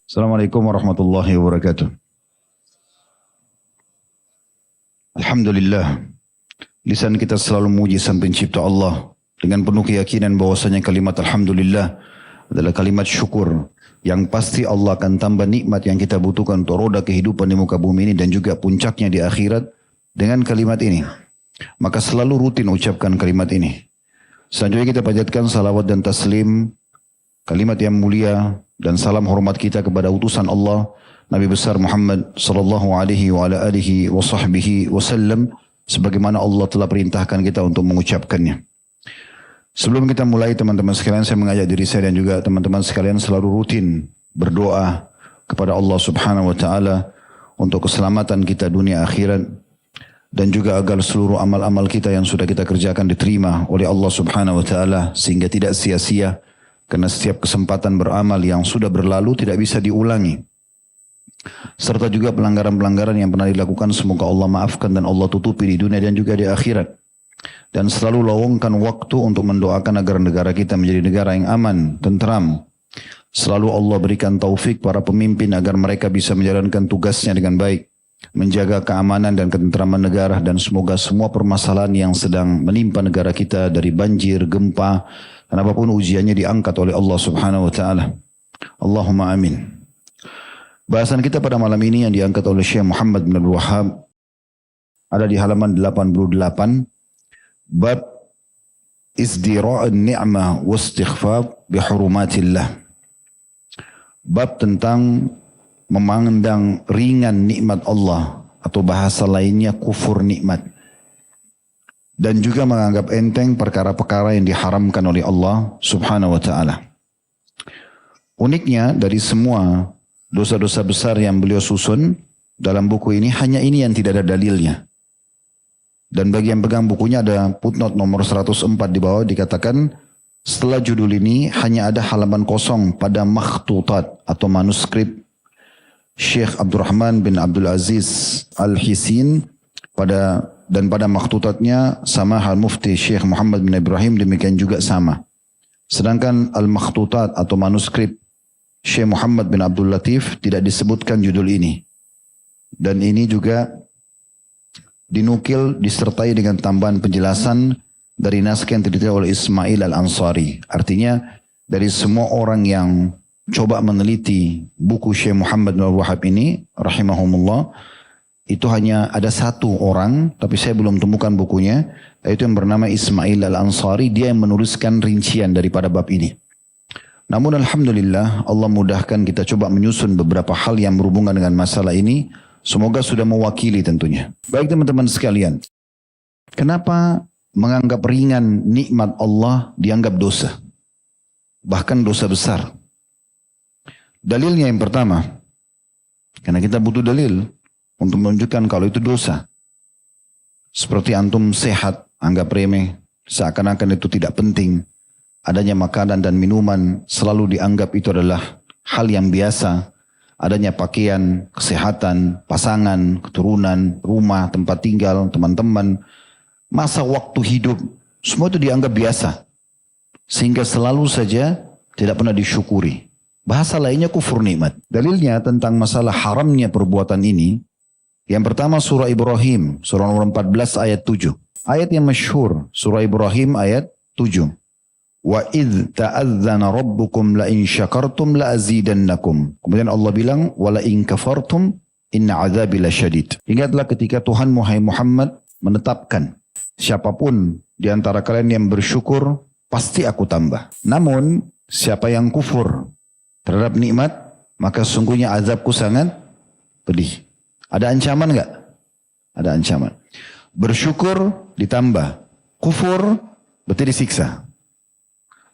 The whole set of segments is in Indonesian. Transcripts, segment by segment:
Assalamualaikum warahmatullahi wabarakatuh. Alhamdulillah, lisan kita selalu memuji sang pencipta Allah dengan penuh keyakinan bahwasanya kalimat Alhamdulillah adalah kalimat syukur yang pasti Allah akan tambah nikmat yang kita butuhkan untuk roda kehidupan di muka bumi ini dan juga puncaknya di akhirat dengan kalimat ini. Maka selalu rutin ucapkan kalimat ini. Selanjutnya kita panjatkan salawat dan taslim, kalimat yang mulia dan salam hormat kita kepada utusan Allah Nabi besar Muhammad sallallahu alaihi wa ala alihi wa sahbihi wasallam sebagaimana Allah telah perintahkan kita untuk mengucapkannya. Sebelum kita mulai teman-teman sekalian, saya mengajak diri saya dan juga teman-teman sekalian selalu rutin berdoa kepada Allah Subhanahu wa taala untuk keselamatan kita dunia akhirat dan juga agar seluruh amal-amal kita yang sudah kita kerjakan diterima oleh Allah Subhanahu wa taala sehingga tidak sia-sia. Karena setiap kesempatan beramal yang sudah berlalu tidak bisa diulangi. Serta juga pelanggaran-pelanggaran yang pernah dilakukan semoga Allah maafkan dan Allah tutupi di dunia dan juga di akhirat. Dan selalu lowongkan waktu untuk mendoakan agar negara kita menjadi negara yang aman, tentram. Selalu Allah berikan taufik para pemimpin agar mereka bisa menjalankan tugasnya dengan baik. Menjaga keamanan dan ketentraman negara dan semoga semua permasalahan yang sedang menimpa negara kita dari banjir, gempa, dan apapun ujiannya diangkat oleh Allah Subhanahu wa taala. Allahumma amin. Bahasan kita pada malam ini yang diangkat oleh Syekh Muhammad bin Abdul Wahhab ada di halaman 88 bab izdira'un ni'mah wa istighfar bi hurumatillah. Bab tentang memandang ringan nikmat Allah atau bahasa lainnya kufur nikmat. Dan juga menganggap enteng perkara-perkara yang diharamkan oleh Allah Subhanahu wa taala. Uniknya dari semua dosa-dosa besar yang beliau susun dalam buku ini, hanya ini yang tidak ada dalilnya. Dan bagi yang pegang bukunya ada footnote nomor 104 di bawah dikatakan setelah judul ini hanya ada halaman kosong pada makhtutat atau manuskrip Syekh Abdurrahman bin Abdul Aziz Al-Hisin pada makhtutatnya sama hal mufti Syekh Muhammad bin Ibrahim demikian juga sama. Sedangkan al-makhtutat atau manuskrip Syekh Muhammad bin Abdul Latif tidak disebutkan judul ini. Dan ini juga dinukil disertai dengan tambahan penjelasan dari naskah yang diteliti oleh Ismail Al-Ansari. Artinya dari semua orang yang coba meneliti buku Syekh Muhammad bin Abdul Wahhab ini rahimahumullah, itu hanya ada satu orang, tapi saya belum temukan bukunya, yaitu yang bernama Ismail Al-Ansari. Dia yang menuliskan rincian daripada bab ini. Namun alhamdulillah Allah mudahkan kita coba menyusun beberapa hal yang berhubungan dengan masalah ini. Semoga sudah mewakili tentunya. Baik teman-teman sekalian, kenapa menganggap ringan nikmat Allah dianggap dosa? Bahkan dosa besar. Dalilnya yang pertama, karena kita butuh dalil untuk menunjukkan kalau itu dosa. Seperti antum sehat, anggap remeh, seakan-akan itu tidak penting. Adanya makanan dan minuman selalu dianggap itu adalah hal yang biasa. Adanya pakaian, kesehatan, pasangan, keturunan, rumah, tempat tinggal, teman-teman, masa waktu hidup, semua itu dianggap biasa. Sehingga selalu saja tidak pernah disyukuri. Bahasa lainnya kufur nikmat. Dalilnya tentang masalah haramnya perbuatan ini, yang pertama surah Ibrahim, surah nomor 14 ayat 7. Ayat yang masyhur, surah Ibrahim ayat 7. Wa idh ta'adzana rabbukum la in syakartum la azidannakum. Kemudian Allah bilang wa la in kafartum inna azabi lasyadid. Ingatlah ketika Tuhan Muhammad menetapkan siapapun di antara kalian yang bersyukur pasti aku tambah. Namun siapa yang kufur terhadap nikmat maka sungguhnya azabku sangat pedih. Ada ancaman enggak? Ada ancaman. Bersyukur ditambah. Kufur berarti disiksa.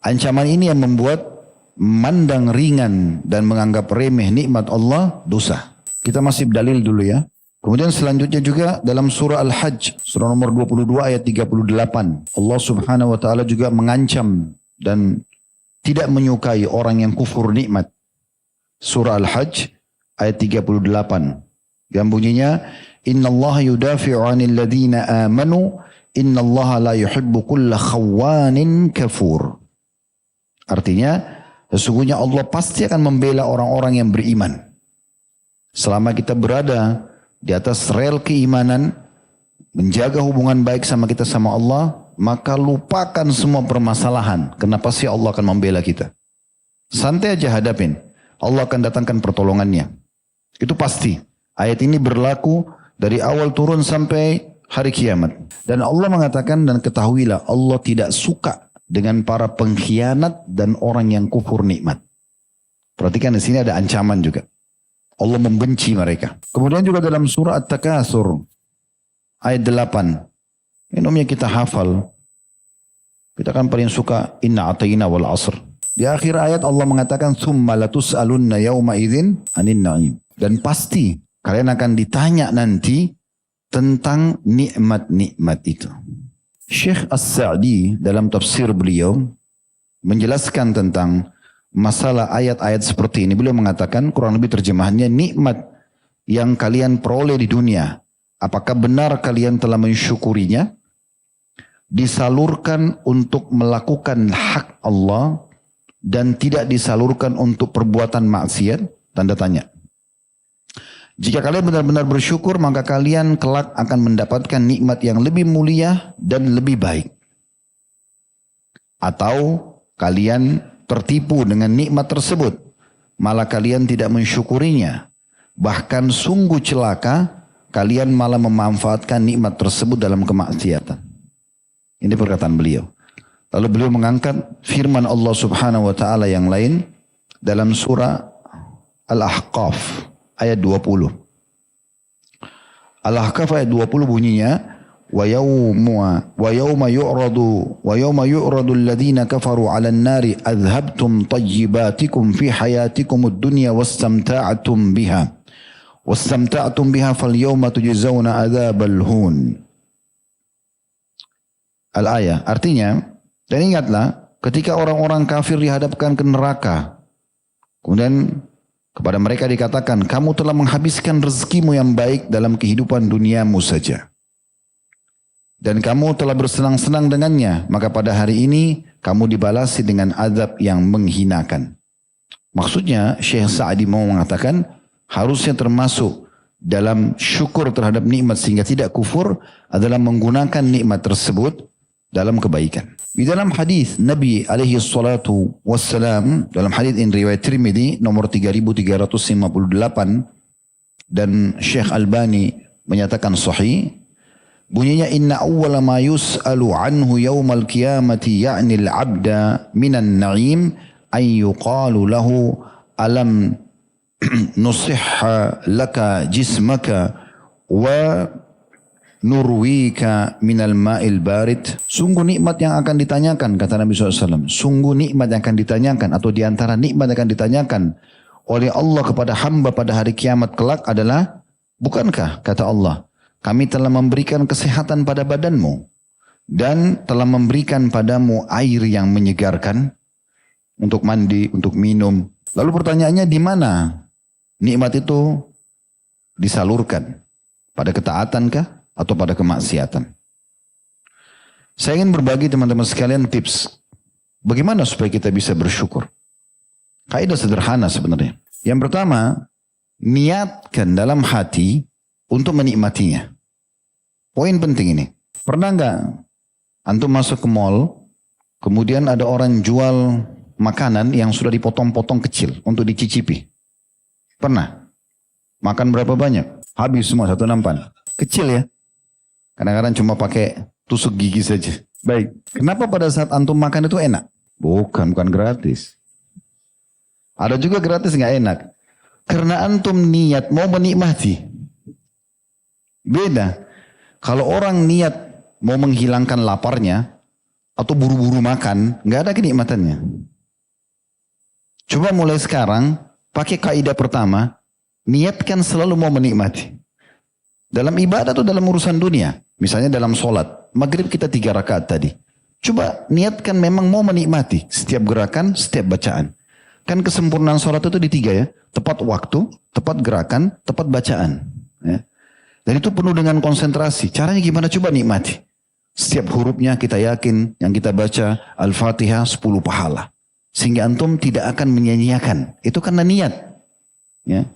Ancaman ini yang membuat memandang ringan dan menganggap remeh nikmat Allah dosa. Kita masih dalil dulu ya. Kemudian selanjutnya juga dalam surah Al-Hajj, surah nomor 22 ayat 38. Allah Subhanahu wa taala juga mengancam dan tidak menyukai orang yang kufur nikmat. Surah Al-Hajj ayat 38. Yang bunyinya innallaha yudafi'u 'anil ladzina amanu innallaha la yuhibbu kulla khawanin kafur. Artinya Sesungguhnya Allah pasti akan membela orang-orang yang beriman. Selama kita berada di atas rel keimanan, menjaga hubungan baik sama kita sama Allah, maka lupakan semua permasalahan. Kenapa sih Allah akan membela kita? Santai aja hadapin. Allah akan datangkan pertolongannya. Itu pasti. Ayat ini berlaku dari awal turun sampai hari kiamat. Dan Allah mengatakan, dan ketahuilah Allah tidak suka dengan para pengkhianat dan orang yang kufur nikmat. Perhatikan di sini ada ancaman juga. Allah membenci mereka. Kemudian juga dalam surah At-Takatsur ayat 8. Ini umumnya kita hafal. Kita kan paling suka inna atayna wal asr. Di akhir ayat Allah mengatakan tsumma latus'alunna yauma idzin 'anin na'im. Dan pasti kalian akan ditanya nanti tentang nikmat-nikmat itu. Syekh As-Sa'di dalam tafsir beliau menjelaskan tentang masalah ayat-ayat seperti ini. Beliau mengatakan kurang lebih terjemahannya, nikmat yang kalian peroleh di dunia, apakah benar kalian telah mensyukurinya? Disalurkan untuk melakukan hak Allah dan tidak disalurkan untuk perbuatan maksiat? Tanda tanya. Jika kalian benar-benar bersyukur, maka kalian kelak akan mendapatkan nikmat yang lebih mulia dan lebih baik. Atau kalian tertipu dengan nikmat tersebut, malah kalian tidak mensyukurinya. Bahkan sungguh celaka, kalian malah memanfaatkan nikmat tersebut dalam kemaksiatan. Ini perkataan beliau. Lalu beliau mengangkat firman Allah Subhanahu wa taala yang lain dalam surah Al-Ahqaf ayat 20. Al-Ahqaf ayat 20 bunyinya, wa yawma yu'radu alladhina kafaru 'alan nari adhabtum tayyibatikum fi hayatikumud dunya wastamta'tum biha fal yawma tujzauna adzabal hun. Al-ayah artinya, dan ingatlah ketika orang-orang kafir dihadapkan ke neraka, kemudian kepada mereka dikatakan, kamu telah menghabiskan rezekimu yang baik dalam kehidupan duniamu saja. Dan kamu telah bersenang-senang dengannya, maka pada hari ini kamu dibalasi dengan azab yang menghinakan. Maksudnya Syekh Sa'di mau mengatakan, harusnya termasuk dalam syukur terhadap nikmat sehingga tidak kufur adalah menggunakan nikmat tersebut dalam kebaikan. Di dalam hadis Nabi alaihi salatu wassalam, dalam hadis in riwayat Tirmidzi nomor 3358 dan Syekh Albani menyatakan sahih, bunyinya inna awwala ma yus'alu anhu yaumal qiyamati ya'ni al-'abda minan na'im ay yuqalu lahu alam nusihha laka jismaka wa nurwika minal ma'il barid. Sungguh nikmat yang akan ditanyakan, kata Nabi SAW. Sungguh nikmat yang akan ditanyakan, atau diantara nikmat yang akan ditanyakan oleh Allah kepada hamba pada hari kiamat kelak adalah, bukankah, kata Allah, kami telah memberikan kesehatan pada badanmu dan telah memberikan padamu air yang menyegarkan untuk mandi, untuk minum. Lalu pertanyaannya, di mana nikmat itu disalurkan? Pada ketaatankah atau pada kemaksiatan? Saya ingin berbagi teman-teman sekalian tips bagaimana supaya kita bisa bersyukur. Kaidah sederhana sebenarnya. Yang pertama, niatkan dalam hati untuk menikmatinya. Poin penting ini. Pernah nggak antum masuk ke mall, kemudian ada orang jual makanan yang sudah dipotong-potong kecil untuk dicicipi? Pernah? Makan berapa banyak? Habis semua satu nampan. Kecil ya. Kadang-kadang cuma pakai tusuk gigi saja. Baik. Kenapa pada saat antum makan itu enak? Bukan gratis. Ada juga gratis nggak enak. Karena antum niat mau menikmati. Beda. Kalau orang niat mau menghilangkan laparnya atau buru-buru makan, nggak ada kenikmatannya. Coba mulai sekarang pakai kaidah pertama, niatkan selalu mau menikmati. Dalam ibadah atau dalam urusan dunia. Misalnya dalam sholat. Maghrib kita 3 rakaat tadi. Coba niatkan memang mau menikmati. Setiap gerakan, setiap bacaan. Kan kesempurnaan sholat itu di 3 ya. Tepat waktu, tepat gerakan, tepat bacaan. Ya. Dan itu penuh dengan konsentrasi. Caranya gimana? Coba nikmati. Setiap hurufnya kita yakin yang kita baca Al-Fatihah 10 pahala. Sehingga antum tidak akan menyia-nyiakan. Itu karena niat. Ya.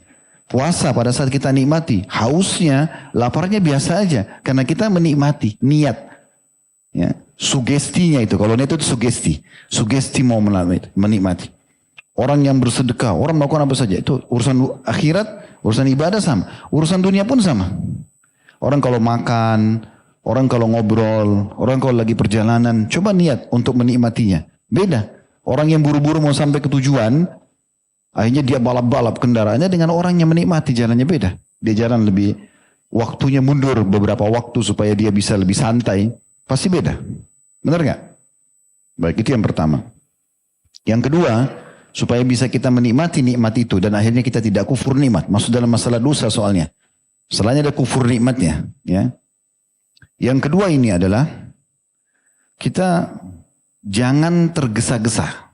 Puasa pada saat kita nikmati, hausnya, laparnya biasa aja. Karena kita menikmati, niat. Ya. Sugestinya itu, kalau niat itu sugesti. Sugesti mau menikmati. Orang yang bersedekah, orang melakukan apa saja. Itu urusan akhirat, urusan ibadah sama. Urusan dunia pun sama. Orang kalau makan, orang kalau ngobrol, orang kalau lagi perjalanan, coba niat untuk menikmatinya. Beda. Orang yang buru-buru mau sampai ke tujuan, akhirnya dia balap-balap kendaraannya dengan orang yang menikmati jalannya beda. Dia jalan lebih, waktunya mundur beberapa waktu supaya dia bisa lebih santai. Pasti beda. Benar nggak? Baik, itu yang pertama. Yang kedua, supaya bisa kita menikmati nikmat itu dan akhirnya kita tidak kufur nikmat. Maksud dalam masalah dosa soalnya. Selain ada kufur nikmatnya. Ya. Yang kedua ini adalah kita jangan tergesa-gesa.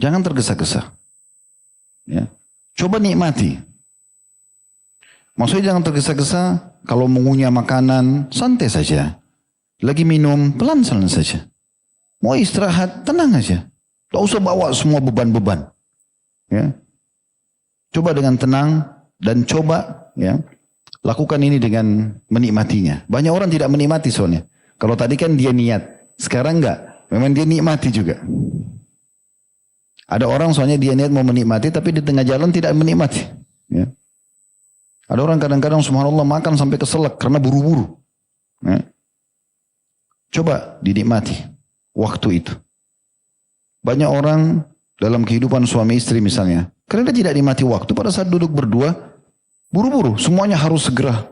Jangan tergesa-gesa. Ya. Coba nikmati. Maksudnya jangan tergesa-gesa. Kalau mengunyah makanan, santai saja. Lagi minum, pelan-pelan saja. Mau istirahat, tenang aja. Tidak usah bawa semua beban-beban. Ya. Coba dengan tenang dan coba ya lakukan ini dengan menikmatinya. Banyak orang tidak menikmati soalnya. Kalau tadi kan dia niat, sekarang enggak. Memang dia nikmati juga. Ada orang soalnya dia niat mau menikmati, tapi di tengah jalan tidak menikmati. Ya. Ada orang kadang-kadang subhanallah makan sampai keselak karena buru-buru. Ya. Coba dinikmati waktu itu. Banyak orang dalam kehidupan suami istri misalnya, karena dia tidak nikmati waktu pada saat duduk berdua, buru-buru, semuanya harus segera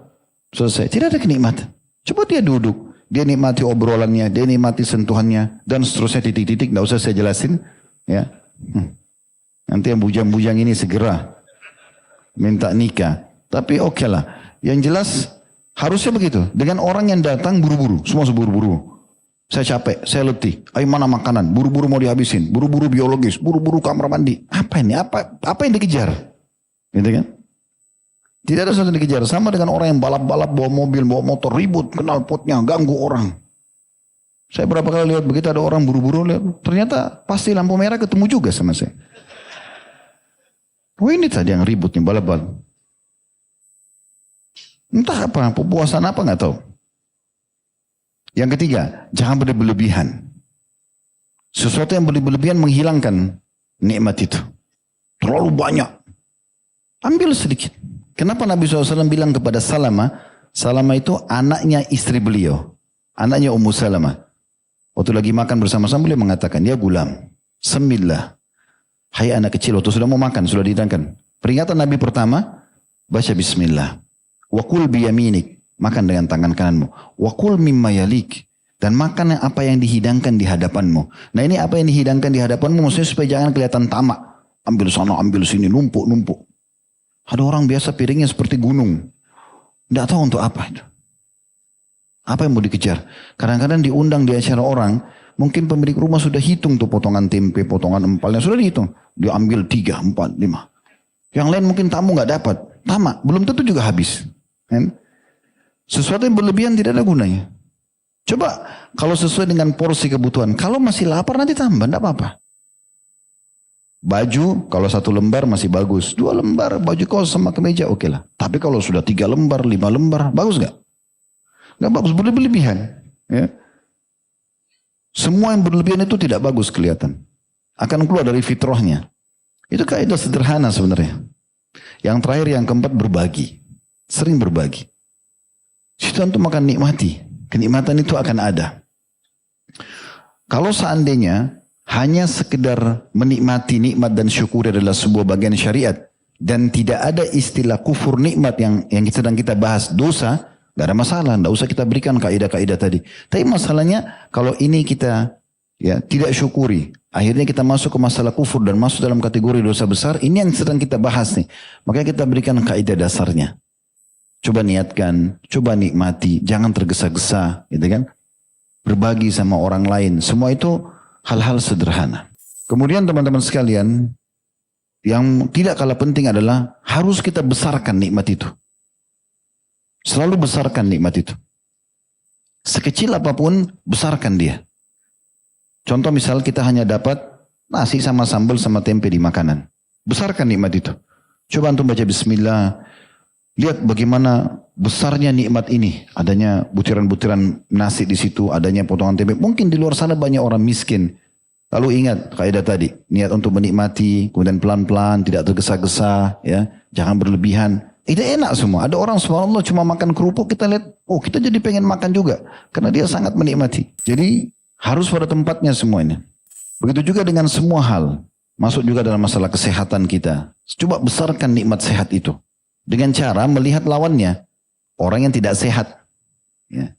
selesai. Tidak ada kenikmatan. Coba dia duduk, dia nikmati obrolannya, dia nikmati sentuhannya, dan seterusnya titik-titik, tidak usah saya jelasin. Ya. Nanti yang bujang-bujang ini segera minta nikah. Tapi oke lah. Yang jelas harusnya begitu. Dengan orang yang datang buru-buru, semua seburu-buru. Saya capek, saya letih. Ayo mana makanan? Buru-buru mau dihabisin. Buru-buru biologis, buru-buru kamar mandi. Apa ini? Apa yang dikejar? Gitu kan? Tidak ada sesuatu yang dikejar. Sama dengan orang yang balap-balap, bawa mobil, bawa motor, ribut, kenal potnya, ganggu orang. Saya berapa kali lihat begitu ada orang buru-buru, lihat, ternyata pasti lampu merah ketemu juga sama saya. Oh ini tadi yang ributnya, balap-balap. Entah apa, puasan apa nggak tahu. Yang ketiga, jangan berlebihan. Sesuatu yang berlebihan menghilangkan nikmat itu. Terlalu banyak. Ambil sedikit. Kenapa Nabi SAW bilang kepada Salama? Salama itu anaknya istri beliau. Anaknya Ummu Salamah. Waktu lagi makan bersama-sama beliau mengatakan, ya gulam, semillah. Hai anak kecil, waktu sudah mau makan, sudah dihidangkan. Peringatan Nabi pertama, baca bismillah. Wa kul biyaminik. Makan dengan tangan kananmu. Wakul mimma yalik. Dan makan apa yang dihidangkan di hadapanmu. Nah ini apa yang dihidangkan di hadapanmu maksudnya supaya jangan kelihatan tamak. Ambil sana, ambil sini, numpuk-numpuk. Ada orang biasa piringnya seperti gunung. Tidak tahu untuk apa itu. Apa yang mau dikejar? Kadang-kadang diundang di acara orang, mungkin pemilik rumah sudah hitung tuh potongan tempe, potongan empalnya. Sudah dihitung. Dia ambil 3, 4, 5. Yang lain mungkin tamu nggak dapat. Tamak, belum tentu juga habis. Kan? Sesuatu yang berlebihan tidak ada gunanya. Coba kalau sesuai dengan porsi kebutuhan. Kalau masih lapar nanti tambah, tidak apa-apa. Baju kalau 1 lembar masih bagus. 2 lembar baju kaos sama kemeja oke lah. Tapi kalau sudah 3 lembar, 5 lembar bagus gak? Gak bagus, berlebihan. Ya. Semua yang berlebihan itu tidak bagus kelihatan. Akan keluar dari fitrahnya. Itu kaidah sederhana sebenarnya. Yang terakhir yang keempat berbagi. Sering berbagi. Situ antum akan nikmati. Kenikmatan itu akan ada. Kalau seandainya hanya sekedar menikmati nikmat dan syukur adalah sebuah bagian syariat. Dan tidak ada istilah kufur nikmat yang sedang kita bahas dosa. Gak ada masalah. Tidak usah kita berikan kaidah-kaidah tadi. Tapi masalahnya kalau ini kita ya tidak syukuri. Akhirnya kita masuk ke masalah kufur dan masuk dalam kategori dosa besar. Ini yang sedang kita bahas nih. Makanya kita berikan kaidah dasarnya. Coba niatkan, coba nikmati, jangan tergesa-gesa, gitu kan? Berbagi sama orang lain, semua itu hal-hal sederhana. Kemudian teman-teman sekalian, yang tidak kalah penting adalah harus kita besarkan nikmat itu. Selalu besarkan nikmat itu. Sekecil apapun, besarkan dia. Contoh misal kita hanya dapat nasi sama sambal sama tempe di makanan. Besarkan nikmat itu. Coba antum baca bismillah. Lihat bagaimana besarnya nikmat ini. Adanya butiran-butiran nasi di situ, adanya potongan tempe. Mungkin di luar sana banyak orang miskin. Lalu ingat kaidah tadi, niat untuk menikmati, kemudian pelan-pelan, tidak tergesa-gesa, ya, jangan berlebihan. Itu enak semua. Ada orang subhanallah cuma makan kerupuk, kita lihat, oh kita jadi pengen makan juga, karena dia sangat menikmati. Jadi harus pada tempatnya semuanya. Begitu juga dengan semua hal, masuk juga dalam masalah kesehatan kita. Coba besarkan nikmat sehat itu dengan cara melihat lawannya, orang yang tidak sehat. Ya.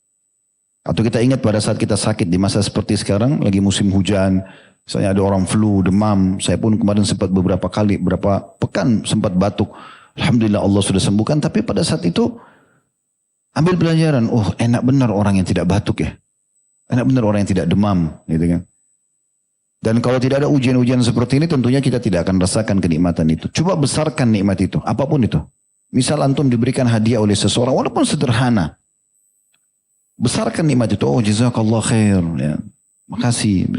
Atau kita ingat pada saat kita sakit di masa seperti sekarang, lagi musim hujan, misalnya ada orang flu, demam, saya pun kemarin sempat beberapa pekan sempat batuk. Alhamdulillah Allah sudah sembuhkan, tapi pada saat itu ambil pelajaran, oh enak benar orang yang tidak batuk ya. Enak benar orang yang tidak demam, gitu kan. Dan kalau tidak ada ujian-ujian seperti ini, tentunya kita tidak akan rasakan kenikmatan itu. Coba besarkan nikmat itu, apapun itu. Misal antum diberikan hadiah oleh seseorang, walaupun sederhana. Besarkan nikmat itu. Oh jazakallah khair. Ya. Makasih.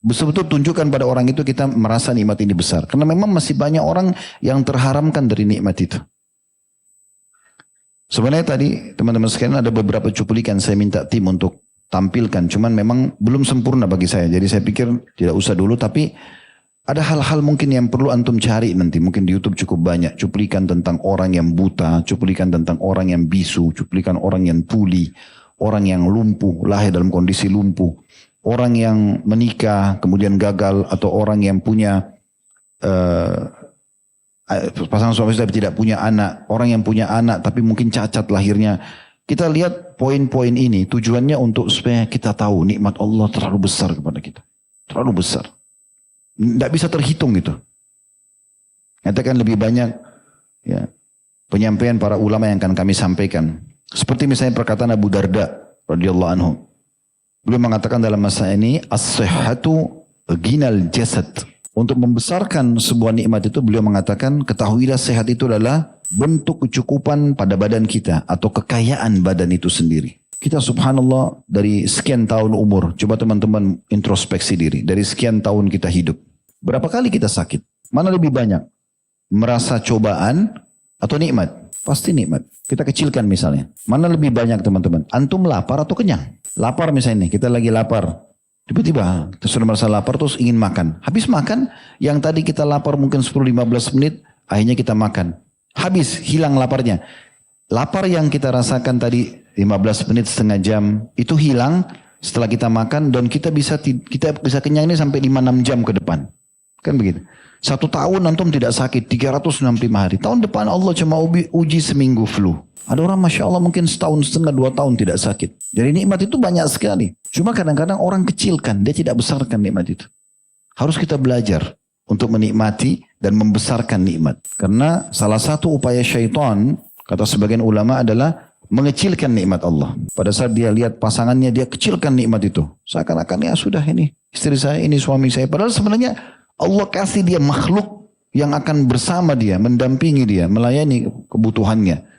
Betul-betul tunjukkan pada orang itu kita merasa nikmat ini besar. Karena memang masih banyak orang yang terharamkan dari nikmat itu. Sebenarnya tadi teman-teman sekalian ada beberapa cuplikan saya minta tim untuk tampilkan. Cuman memang belum sempurna bagi saya. Jadi saya pikir tidak usah dulu. Tapi ada hal-hal mungkin yang perlu antum cari nanti. Mungkin di YouTube cukup banyak. Cuplikan tentang orang yang buta. Cuplikan tentang orang yang bisu. Cuplikan orang yang tuli. Orang yang lumpuh, lahir dalam kondisi lumpuh. Orang yang menikah, kemudian gagal. Atau orang yang punya pasangan suami istri tapi tidak punya anak. Orang yang punya anak tapi mungkin cacat lahirnya. Kita lihat poin-poin ini. Tujuannya untuk supaya kita tahu nikmat Allah terlalu besar kepada kita. Terlalu besar. Tidak bisa terhitung gitu. Katakan lebih banyak ya, penyampaian para ulama yang akan kami sampaikan. Seperti misalnya perkataan Abu Darda radhiyallahu anhu. Beliau mengatakan dalam masa ini as-sihhatu ghinal jasad. Untuk membesarkan sebuah nikmat itu beliau mengatakan ketahuilah sehat itu adalah bentuk kecukupan pada badan kita atau kekayaan badan itu sendiri. Kita subhanallah dari sekian tahun umur, coba teman-teman introspeksi diri. Dari sekian tahun kita hidup. Berapa kali kita sakit? Mana lebih banyak? Merasa cobaan atau nikmat? Pasti nikmat. Kita kecilkan misalnya. Mana lebih banyak teman-teman? Antum lapar atau kenyang? Lapar misalnya nih, kita lagi lapar. Tiba-tiba sudah merasa lapar terus ingin makan. Habis makan, yang tadi kita lapar mungkin 10-15 menit, akhirnya kita makan. Habis, hilang laparnya. Lapar yang kita rasakan tadi 15 menit, setengah jam, itu hilang setelah kita makan dan kita bisa kenyang ini sampai 5-6 jam ke depan. Kan begitu. 1 tahun antum tidak sakit, 365 hari. Tahun depan Allah cuma uji seminggu flu. Ada orang Masya Allah mungkin 1,5 tahun, 2 tahun tidak sakit. Jadi nikmat itu banyak sekali. Cuma kadang-kadang orang kecilkan, dia tidak besarkan nikmat itu. Harus kita belajar untuk menikmati dan membesarkan nikmat. Karena salah satu upaya syaitan, kata sebagian ulama adalah mengecilkan nikmat Allah. Pada saat dia lihat pasangannya, dia kecilkan nikmat itu. Seakan-akan ya sudah ini, istri saya, ini suami saya. Padahal sebenarnya Allah kasih dia makhluk yang akan bersama dia, mendampingi dia, melayani kebutuhannya.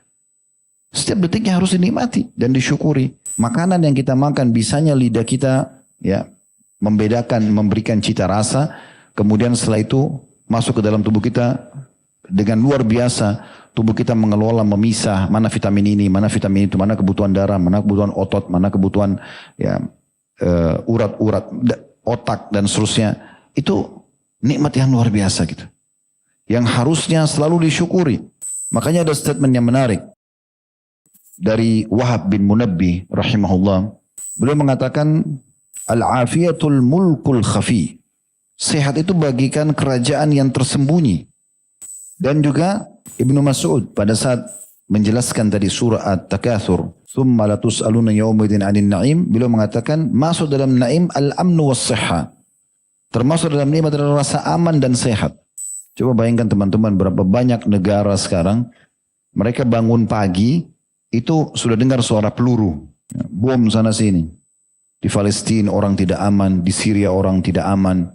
Setiap detiknya harus dinikmati dan disyukuri. Makanan yang kita makan, bisanya lidah kita ya membedakan, memberikan cita rasa. Kemudian setelah itu masuk ke dalam tubuh kita dengan luar biasa. Tubuh kita mengelola, memisah mana vitamin ini, mana vitamin itu, mana kebutuhan darah, mana kebutuhan otot, mana kebutuhan ya urat-urat, otak dan seterusnya. Itu nikmat yang luar biasa gitu. Yang harusnya selalu disyukuri. Makanya ada statement yang menarik dari Wahab bin Munabbi rahimahullah. Beliau mengatakan al-afiyatul mulkul khafi. Sehat itu bagikan kerajaan yang tersembunyi. Dan juga Ibnu Mas'ud pada saat menjelaskan tadi surah At-Takatsur, "Tsumma latus'aluna yawmaidin 'anil na'im", beliau mengatakan masuk dalam naim al-amnu was-sihha. Termasuk dalam nikmat adalah rasa aman dan sehat. Coba bayangkan teman-teman berapa banyak negara sekarang mereka bangun pagi itu sudah dengar suara peluru, bom sana sini. Di Palestina orang tidak aman, di Syria orang tidak aman,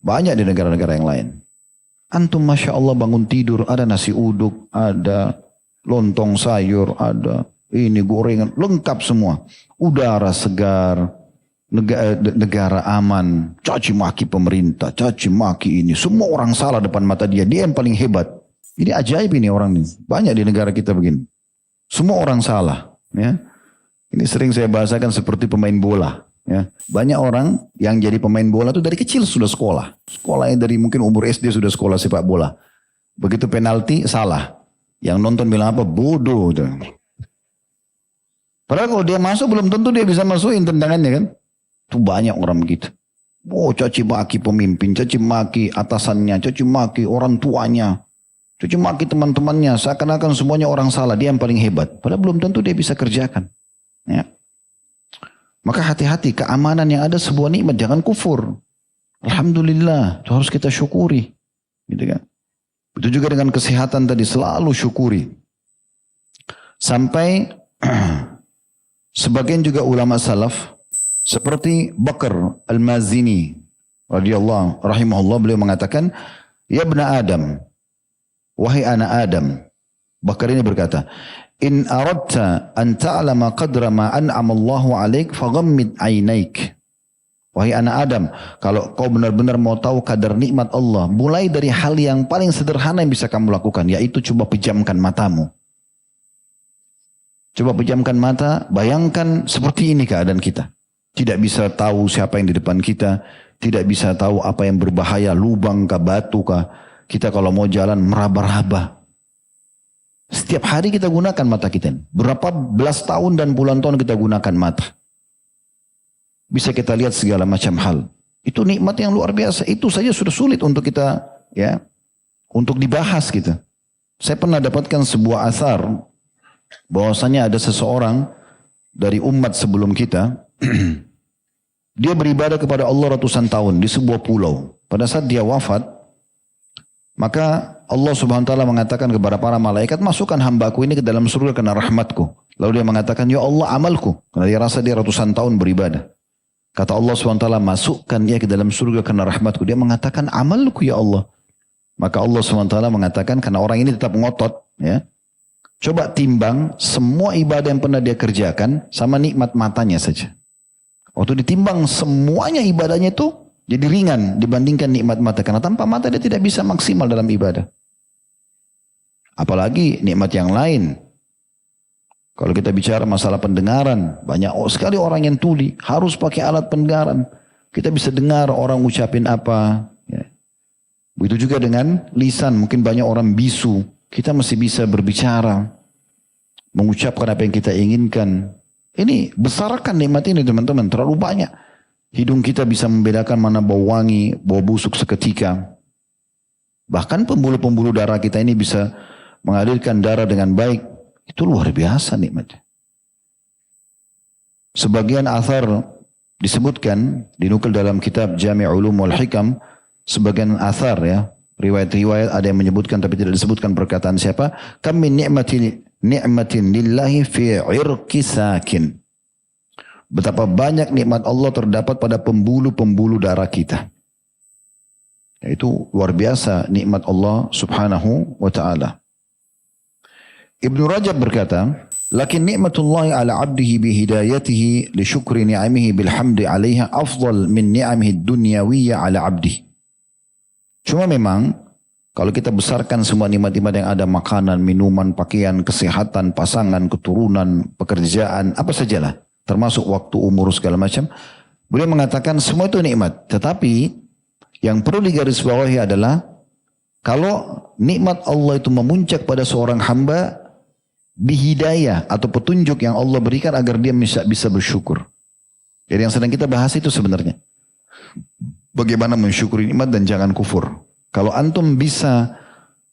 banyak di negara-negara yang lain. Antum Masya Allah bangun tidur, ada nasi uduk, ada lontong sayur, ada ini gorengan, lengkap semua. Udara segar, negara aman, caci maki pemerintah, caci maki ini, semua orang salah depan mata dia, dia yang paling hebat. Ini ajaib ini orang ini, banyak di negara kita begini. Semua orang salah, ya. Ini sering saya bahasakan seperti pemain bola, ya. Banyak orang yang jadi pemain bola itu dari kecil sudah sekolah. Sekolahnya dari mungkin umur SD sudah sekolah sepak bola. Begitu penalti salah. Yang nonton bilang apa? Bodoh. Padahal kalau dia masuk belum tentu dia bisa masukin tendangannya kan. Itu banyak orang begitu. Oh, caci maki pemimpin, caci maki atasannya, caci maki orang tuanya, caci maki teman-temannya. Seakan-akan semuanya orang salah, dia yang paling hebat. Padahal belum tentu dia bisa kerjakan. Ya. Maka hati-hati, keamanan yang ada sebuah nikmat, jangan kufur. Alhamdulillah, itu harus kita syukuri. Gitu kan. Itu juga dengan kesehatan tadi, selalu syukuri. Sampai sebagian juga ulama salaf, seperti Bakar Al-Mazini radhiyallahu rahimahullah, beliau mengatakan, ya bna Adam, wahai anak Adam. Bakar ini berkata, in aradta an ta'lama qadra ma an'ama Allahu 'alaik faghammid 'ainaik. Wahai anak Adam, kalau kau benar-benar mau tahu kadar nikmat Allah, mulai dari hal yang paling sederhana yang bisa kamu lakukan, yaitu coba pejamkan matamu. Coba pejamkan mata, bayangkan seperti ini keadaan kita. Tidak bisa tahu siapa yang di depan kita, tidak bisa tahu apa yang berbahaya, lubang kah, batu kah. Kita kalau mau jalan meraba-raba. Setiap hari kita gunakan mata kita. Berapa belas tahun dan bulan tahun kita gunakan mata. Bisa kita lihat segala macam hal. Itu nikmat yang luar biasa. Itu saja sudah sulit untuk kita, ya, untuk dibahas gitu. Saya pernah dapatkan sebuah asar bahwasanya ada seseorang dari umat sebelum kita, dia beribadah kepada Allah ratusan tahun di sebuah pulau. Pada saat dia wafat, maka Allah Subhanahu wa taala mengatakan kepada para malaikat, masukkan hambaku ini ke dalam surga karena rahmatku. Lalu dia mengatakan, ya Allah amalku, karena dia rasa dia ratusan tahun beribadah. Kata Allah SWT, masukkan dia ke dalam surga karena rahmatku. Dia mengatakan, amalku ya Allah. Maka Allah SWT mengatakan, karena orang ini tetap ngotot, ya, coba timbang semua ibadah yang pernah dia kerjakan sama nikmat matanya saja. Waktu ditimbang semuanya ibadahnya itu jadi ringan dibandingkan nikmat mata. Karena tanpa mata dia tidak bisa maksimal dalam ibadah. Apalagi nikmat yang lain. Kalau kita bicara masalah pendengaran, banyak sekali orang yang tuli, harus pakai alat pendengaran. Kita bisa dengar orang ucapin apa. Ya. Begitu juga dengan lisan, mungkin banyak orang bisu. Kita masih bisa berbicara, mengucapkan apa yang kita inginkan. Ini besarkan nikmat ini teman-teman, terlalu banyak. Hidung kita bisa membedakan mana bau wangi, bau busuk seketika. Bahkan pembuluh-pembuluh darah kita ini bisa mengalirkan darah dengan baik. Itu luar biasa nikmatnya. Sebagian athar disebutkan, dinukil dalam kitab Jami' Ulum wal Hikam, sebagian athar ya, riwayat-riwayat ada yang menyebutkan tapi tidak disebutkan perkataan siapa, kam min ni'matin lillahi fi 'irqi sakin. Betapa banyak nikmat Allah terdapat pada pembuluh-pembuluh darah kita. Itu luar biasa nikmat Allah Subhanahu wa taala. Ibnu Rajab berkata, lakin nikmatullahi ala 'abdihi bihidayatihi li syukri ni'amihi bilhamdi 'alaiha afdal min ni'amihi dunyawiyya ala 'abdihi. Cuma memang kalau kita besarkan semua nikmat-nikmat yang ada, makanan, minuman, pakaian, kesehatan, pasangan, keturunan, pekerjaan, apa sajalah, termasuk waktu, umur, segala macam, beliau mengatakan semua itu nikmat. Tetapi yang perlu digarisbawahi adalah kalau nikmat Allah itu memuncak pada seorang hamba bihidayah atau petunjuk yang Allah berikan agar dia bisa bersyukur. Jadi yang sedang kita bahas itu sebenarnya bagaimana mensyukuri nikmat dan jangan kufur. Kalau antum bisa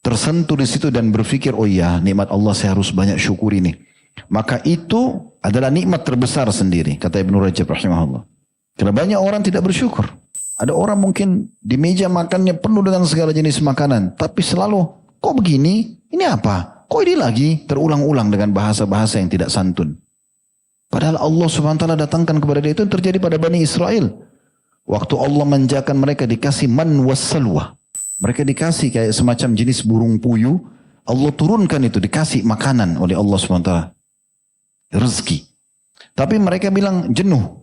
tersentuh di situ dan berpikir, oh iya nikmat Allah saya harus banyak syukuri nih, maka itu adalah nikmat terbesar sendiri, kata Ibnu Rajab rahimahullah. Karena banyak orang tidak bersyukur. Ada orang mungkin di meja makannya penuh dengan segala jenis makanan, tapi selalu, kok begini? Ini apa? Kok ini lagi terulang-ulang dengan bahasa-bahasa yang tidak santun. Padahal Allah Subhanahu wa taala datangkan kepada dia, itu yang terjadi pada Bani Israel. Waktu Allah manjakan mereka dikasih man wassalwa. Mereka dikasih kayak semacam jenis burung puyuh. Allah turunkan itu, dikasih makanan oleh Allah Subhanahu wa taala. Rezeki. Tapi mereka bilang jenuh.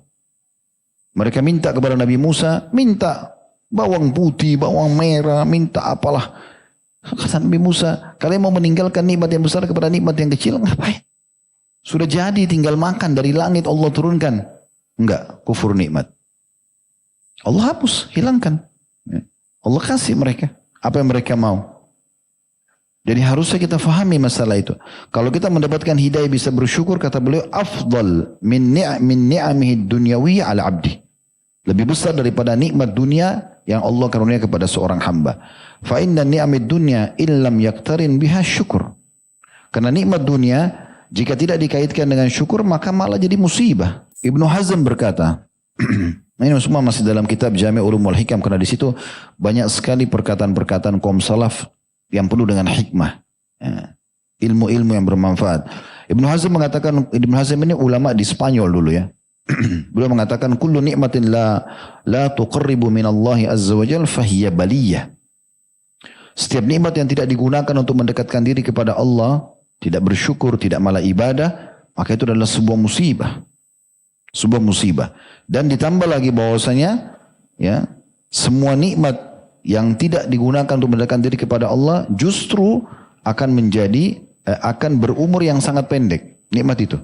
Mereka minta kepada Nabi Musa, minta bawang putih, bawang merah, minta apalah. Kata Nabi Musa, kalian mau meninggalkan nikmat yang besar kepada nikmat yang kecil? Ngapain? Sudah jadi tinggal makan dari langit Allah turunkan. Enggak, kufur nikmat. Allah hapus, hilangkan. Allah kasih mereka apa yang mereka mau. Jadi harusnya kita fahami masalah itu. Kalau kita mendapatkan hidayah bisa bersyukur, kata beliau, afdal min ni'amihi dunyawiyya ala abdi. Lebih besar daripada nikmat dunia yang Allah karunia kepada seorang hamba. Fa inna ni'amid dunya illam yaktarin biha syukur. Karena nikmat dunia jika tidak dikaitkan dengan syukur maka malah jadi musibah. Ibnu Hazm berkata, ini semua masih dalam kitab Jami' Ulumul Hikam, karena di situ banyak sekali perkataan-perkataan kaum salaf yang penuh dengan hikmah, ilmu-ilmu yang bermanfaat. Ibnu Hazm mengatakan, Ibnu Hazm ini ulama di Spanyol dulu ya. Beliau mengatakan kullu ni'matin la tuqarribu minallahi azza wa jalla fahiya baliyah. Setiap nikmat yang tidak digunakan untuk mendekatkan diri kepada Allah, tidak bersyukur, tidak malah ibadah, maka itu adalah sebuah musibah. Sebuah musibah. Dan ditambah lagi bahwasanya ya, semua nikmat yang tidak digunakan untuk mendekatkan diri kepada Allah justru akan akan berumur yang sangat pendek. Nikmat itu.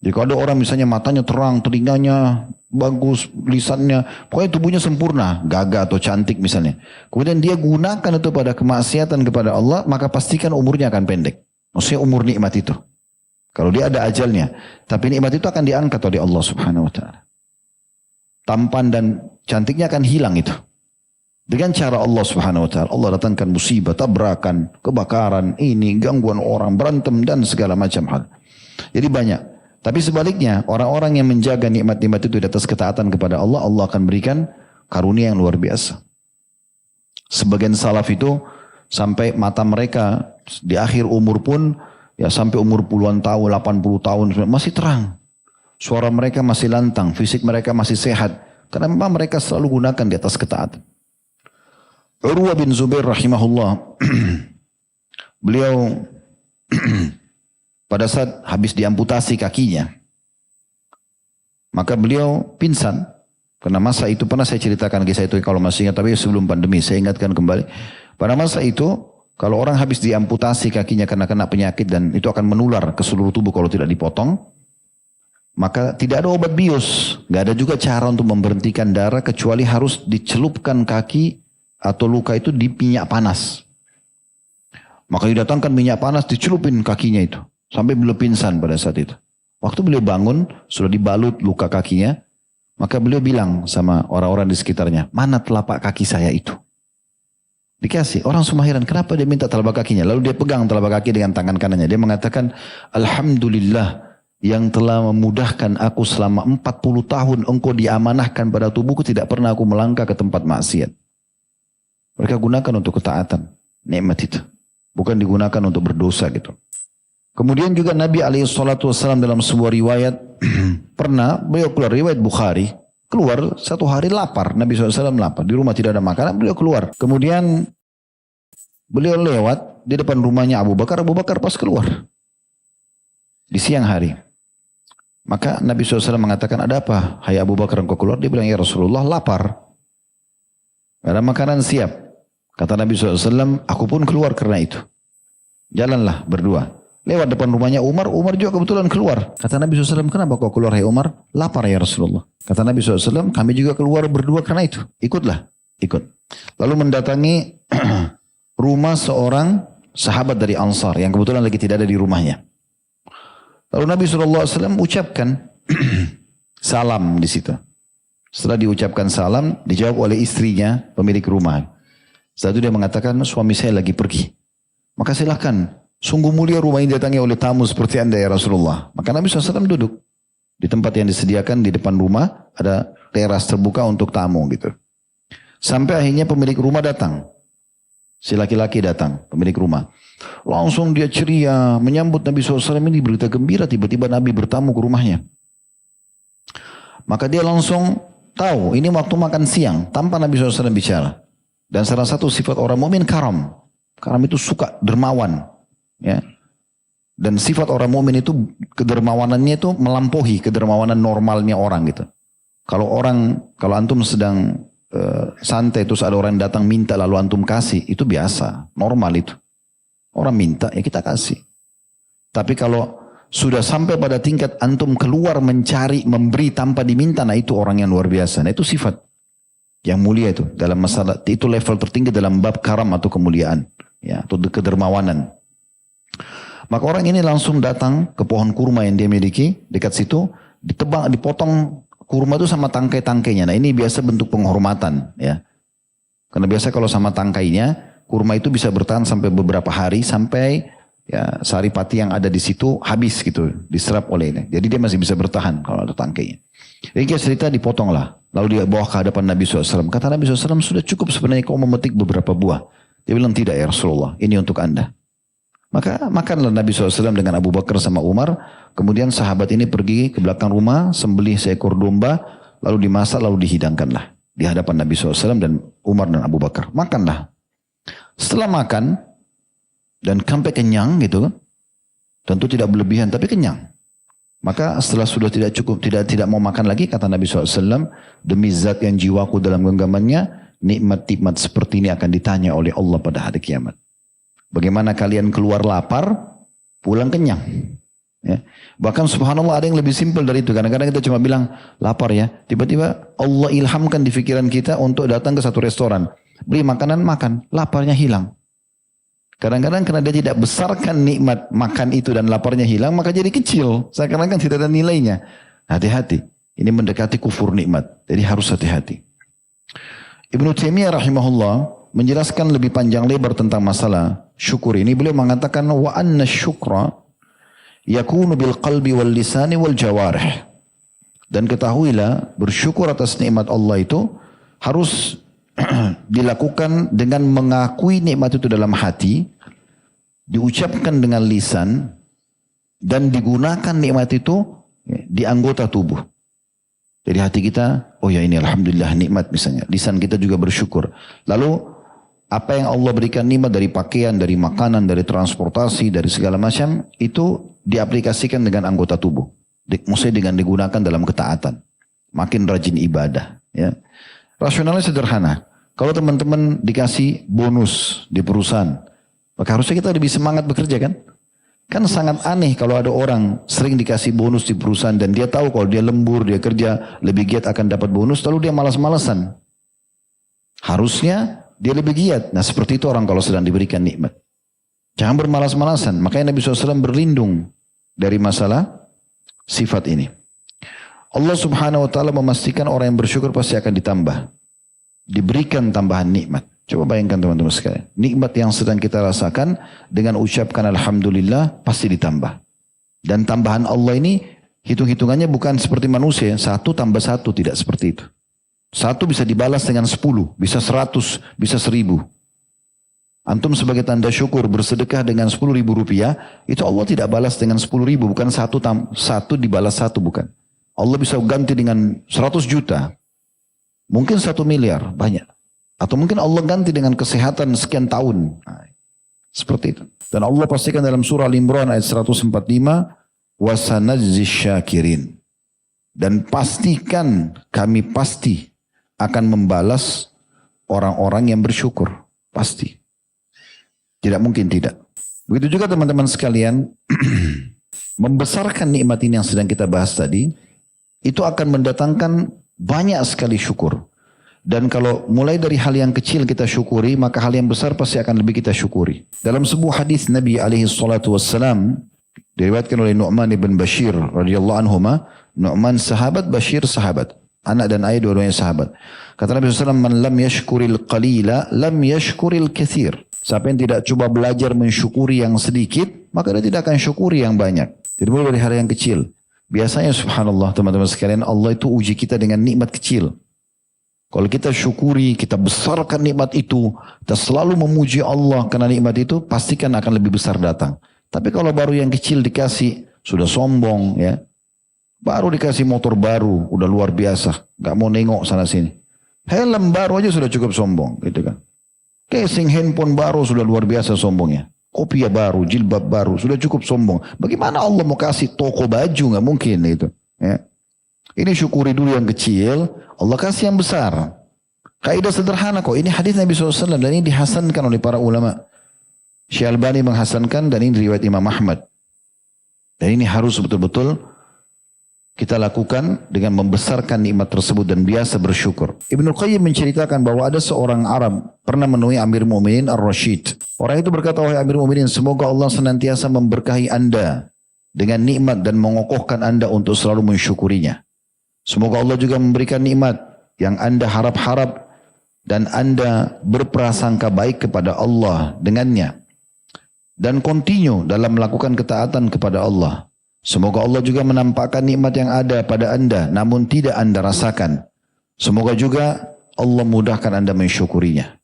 Jadi kalau ada orang misalnya matanya terang, telinganya bagus, lisannya, pokoknya tubuhnya sempurna, gagah atau cantik misalnya. Kemudian dia gunakan itu pada kemaksiatan kepada Allah, maka pastikan umurnya akan pendek. Maksudnya umur nikmat itu. Kalau dia ada ajalnya. Tapi nikmat itu akan diangkat oleh Allah subhanahu wa ta'ala. Tampan dan cantiknya akan hilang itu. Dengan cara Allah subhanahu wa ta'ala. Allah datangkan musibah, tabrakan, kebakaran, ini, gangguan orang, berantem dan segala macam hal. Jadi banyak. Tapi sebaliknya, orang-orang yang menjaga nikmat-nikmat itu di atas ketaatan kepada Allah, Allah akan berikan karunia yang luar biasa. Sebagian salaf itu sampai mata mereka di akhir umur pun, ya sampai umur puluhan tahun, 80 tahun, masih terang. Suara mereka masih lantang, fisik mereka masih sehat. Karena memang mereka selalu gunakan di atas ketaatan. Urwah bin Zubair rahimahullah, beliau pada saat habis diamputasi kakinya, maka beliau pingsan. Karena masa itu pernah saya ceritakan kisah itu kalau masih ingat, tapi sebelum pandemi saya ingatkan kembali. Pada masa itu kalau orang habis diamputasi kakinya karena kena penyakit dan itu akan menular ke seluruh tubuh kalau tidak dipotong, maka tidak ada obat bius, nggak ada juga cara untuk memberhentikan darah kecuali harus dicelupkan kaki atau luka itu di minyak panas. Maka didatangkan minyak panas, dicelupin kakinya itu. Sampai beliau pingsan pada saat itu. Waktu beliau bangun, sudah dibalut luka kakinya. Maka beliau bilang sama orang-orang di sekitarnya, mana telapak kaki saya itu? Dikasih. Orang semua heran, kenapa dia minta telapak kakinya? Lalu dia pegang telapak kaki dengan tangan kanannya. Dia mengatakan, Alhamdulillah yang telah memudahkan aku selama 40 tahun engkau diamanahkan pada tubuhku, tidak pernah aku melangkah ke tempat maksiat. Mereka gunakan untuk ketaatan. Nikmat itu. Bukan digunakan untuk berdosa gitu. Kemudian juga Nabi SAW dalam sebuah riwayat, pernah beliau keluar, riwayat Bukhari, keluar satu hari lapar. Nabi SAW lapar. Di rumah tidak ada makanan, beliau keluar. Kemudian beliau lewat di depan rumahnya Abu Bakar. Abu Bakar pas keluar. Di siang hari. Maka Nabi SAW mengatakan, ada apa? Hai Abu Bakar engkau keluar? Dia bilang, ya Rasulullah lapar. Gak ada makanan siap. Kata Nabi SAW, aku pun keluar karena itu. Jalanlah berdua. Lewat depan rumahnya Umar, Umar juga kebetulan keluar. Kata Nabi SAW, kenapa kau keluar hai Umar? Lapar ya Rasulullah. Kata Nabi SAW, kami juga keluar berdua karena itu. Ikutlah, ikut. Lalu mendatangi rumah seorang sahabat dari Ansar yang kebetulan lagi tidak ada di rumahnya. Lalu Nabi SAW ucapkan salam di situ. Setelah diucapkan salam, dijawab oleh istrinya, pemilik rumah. Setelah itu dia mengatakan, suami saya lagi pergi. Maka silakan, sungguh mulia rumah ini datangi oleh tamu seperti anda ya Rasulullah. Maka Nabi SAW duduk di tempat yang disediakan di depan rumah, ada teras terbuka untuk tamu gitu. Sampai akhirnya pemilik rumah datang. Si laki-laki datang, pemilik rumah. Langsung dia ceria, menyambut Nabi SAW ini berita gembira, tiba-tiba Nabi bertamu ke rumahnya. Maka dia langsung tahu, ini waktu makan siang, tanpa Nabi SAW bicara. Dan salah satu sifat orang mukmin karam. Karam itu suka dermawan. Ya. Dan sifat orang mukmin itu kedermawanannya itu melampaui kedermawanan normalnya orang gitu. Kalau antum sedang santai terus ada orang datang minta lalu antum kasih, itu biasa, normal itu. Orang minta ya kita kasih. Tapi kalau sudah sampai pada tingkat antum keluar mencari, memberi tanpa diminta, nah itu orang yang luar biasa. Nah itu sifat yang mulia itu. Dalam masalah, itu level tertinggi dalam bab karam atau kemuliaan. Ya, atau kedermawanan. Maka orang ini langsung datang ke pohon kurma yang dia miliki, dekat situ, ditebang, dipotong kurma itu sama tangkai-tangkainya. Nah ini biasa bentuk penghormatan. Ya. Karena biasa kalau sama tangkainya, kurma itu bisa bertahan sampai beberapa hari, sampai ya saripati yang ada di situ habis gitu, diserap oleh ini. Jadi dia masih bisa bertahan kalau ada tangkainya. Jadi dia cerita dipotonglah. Lalu dia bawa ke hadapan Nabi SAW. Kata Nabi SAW, sudah cukup sebenarnya kau memetik beberapa buah. Dia bilang, tidak ya Rasulullah, ini untuk anda. Maka makanlah Nabi SAW dengan Abu Bakar sama Umar. Kemudian sahabat ini pergi ke belakang rumah, sembelih seekor domba, lalu dimasak, lalu dihidangkanlah. Di hadapan Nabi SAW dan Umar dan Abu Bakar. Makanlah. Setelah makan, dan sampai kenyang gitu kan. Tentu tidak berlebihan tapi kenyang. Maka setelah sudah tidak cukup, tidak mau makan lagi, kata Nabi SAW, demi zat yang jiwaku dalam genggamannya, nikmat-nikmat seperti ini akan ditanya oleh Allah pada hari kiamat. Bagaimana kalian keluar lapar, pulang kenyang. Ya. Bahkan subhanallah ada yang lebih simpel dari itu. Kadang-kadang kita cuma bilang lapar ya. Tiba-tiba Allah ilhamkan di pikiran kita untuk datang ke satu restoran. Beli makanan, makan. Laparnya hilang. Kadang-kadang karena dia tidak besarkan nikmat makan itu dan laparnya hilang, maka jadi kecil. Seakan-akan tidak ada nilainya. Hati-hati. Ini mendekati kufur nikmat. Jadi harus hati-hati. Ibnu Taimiyah rahimahullah menjelaskan lebih panjang lebar tentang masalah syukur ini. Beliau mengatakan, wa anna syukra yakunu bil qalbi wal lisani wal jawarih. Dan ketahuilah, bersyukur atas nikmat Allah itu harus dilakukan dengan mengakui nikmat itu dalam hati, diucapkan dengan lisan, dan digunakan nikmat itu di anggota tubuh. Jadi hati kita, oh ya ini alhamdulillah nikmat misalnya. Lisan kita juga bersyukur. Lalu apa yang Allah berikan nikmat dari pakaian, dari makanan, dari transportasi, dari segala macam, itu diaplikasikan dengan anggota tubuh. Maksudnya dengan digunakan dalam ketaatan. Makin rajin ibadah. Ya. Rasionalnya sederhana. Kalau teman-teman dikasih bonus di perusahaan, maka harusnya kita lebih semangat bekerja kan? Kan sangat aneh kalau ada orang sering dikasih bonus di perusahaan dan dia tahu kalau dia lembur, dia kerja lebih giat akan dapat bonus, lalu dia malas-malasan. Harusnya dia lebih giat. Nah seperti itu orang kalau sedang diberikan nikmat. Jangan bermalas-malasan. Makanya Nabi SAW berlindung dari masalah sifat ini. Allah Subhanahu Wa Taala memastikan orang yang bersyukur pasti akan ditambah. Diberikan tambahan nikmat. Coba bayangkan teman-teman sekalian. Nikmat yang sedang kita rasakan dengan ucapkan alhamdulillah pasti ditambah. Dan tambahan Allah ini hitung-hitungannya bukan seperti manusia. 1 tambah 1 tidak seperti itu. 1 bisa dibalas dengan 10, bisa 100, bisa 1000. Antum sebagai tanda syukur bersedekah dengan 10.000 rupiah, itu Allah tidak balas dengan 10.000, bukan 1 dibalas 1, bukan. Allah bisa ganti dengan 100 juta. Mungkin 1 miliar, banyak. Atau mungkin Allah ganti dengan kesehatan sekian tahun. Nah, seperti itu. Dan Allah pastikan dalam surah Al-Imran ayat 145, وَسَنَجْزِي الشَّاكِرِينَ. Dan pastikan, kami pasti akan membalas orang-orang yang bersyukur. Pasti. Tidak mungkin tidak. Begitu juga teman-teman sekalian, membesarkan nikmat ini yang sedang kita bahas tadi, itu akan mendatangkan banyak sekali syukur. Dan kalau mulai dari hal yang kecil kita syukuri, maka hal yang besar pasti akan lebih kita syukuri. Dalam sebuah hadis Nabi SAW, diriwayatkan oleh Nu'man ibn Bashir radhiyallahu anhuma, Nu'man sahabat, Bashir sahabat. Anak dan ayah dua-duanya sahabat. Kata Nabi SAW, man lam yashkuril qalila, lam yashkuril kathir. Siapa yang tidak coba belajar mensyukuri yang sedikit, maka dia tidak akan syukuri yang banyak. Jadi mulai dari hal yang kecil. Biasanya subhanallah teman-teman sekalian, Allah itu uji kita dengan nikmat kecil. Kalau kita syukuri, kita besarkan nikmat itu, kita selalu memuji Allah karena nikmat itu, pastikan akan lebih besar datang. Tapi kalau baru yang kecil dikasih, sudah sombong ya. Baru dikasih motor baru, udah luar biasa. Gak mau nengok sana sini. Helm baru aja sudah cukup sombong gitu kan. Casing handphone baru sudah luar biasa sombongnya. Kopiah baru, jilbab baru, sudah cukup sombong. Bagaimana Allah mau kasih toko baju? Nggak mungkin itu. Ya. Ini syukuri dulu yang kecil, Allah kasih yang besar. Kaidah sederhana kok. Ini hadis Nabi SAW dan ini dihasankan oleh para ulama. Syekh Albani menghasankan dan ini riwayat Imam Ahmad. Dan ini harus betul-betul kita lakukan dengan membesarkan nikmat tersebut dan biasa bersyukur. Ibnu Qayyim menceritakan bahwa ada seorang Arab pernah menemui Amir Mu'minin Ar-Rasyid. Orang itu berkata, wahai Amir Mu'minin, semoga Allah senantiasa memberkahi Anda dengan nikmat dan mengokohkan Anda untuk selalu mensyukurinya. Semoga Allah juga memberikan nikmat yang Anda harap-harap dan Anda berprasangka baik kepada Allah dengannya. Dan continue dalam melakukan ketaatan kepada Allah. Semoga Allah juga menampakkan nikmat yang ada pada Anda namun tidak Anda rasakan. Semoga juga Allah mudahkan Anda mensyukurinya.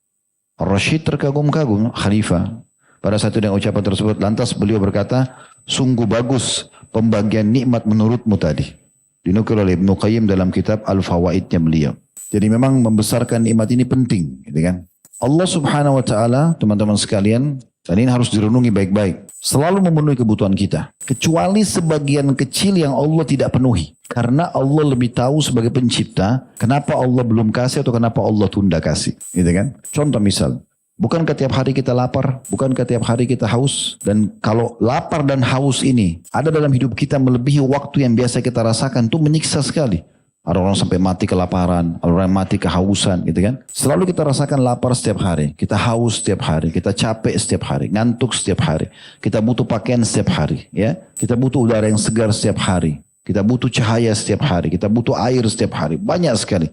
Ar-Rasyid terkagum-kagum, khalifah. Pada saat itu dengan ucapan tersebut, lantas beliau berkata, sungguh bagus pembagian nikmat menurutmu tadi. Dinukil oleh Ibnu Qayyim dalam kitab Al-Fawaidnya beliau. Jadi memang membesarkan nikmat ini penting, gitu kan? Allah Subhanahu wa taala, teman-teman sekalian, dan ini harus direnungi baik-baik. Selalu memenuhi kebutuhan kita. Kecuali sebagian kecil yang Allah tidak penuhi. Karena Allah lebih tahu sebagai pencipta, kenapa Allah belum kasih atau kenapa Allah tunda kasih. Gitu kan? Contoh misal, bukankah tiap hari kita lapar? Bukankah tiap hari kita haus? Dan kalau lapar dan haus ini ada dalam hidup kita melebihi waktu yang biasa kita rasakan, itu menyiksa sekali. Ada orang sampai mati kelaparan, ada orang mati kehausan gitu kan. Selalu kita rasakan lapar setiap hari, kita haus setiap hari, kita capek setiap hari, ngantuk setiap hari. Kita butuh pakaian setiap hari, ya. Kita butuh udara yang segar setiap hari. Kita butuh cahaya setiap hari, kita butuh air setiap hari. Banyak sekali.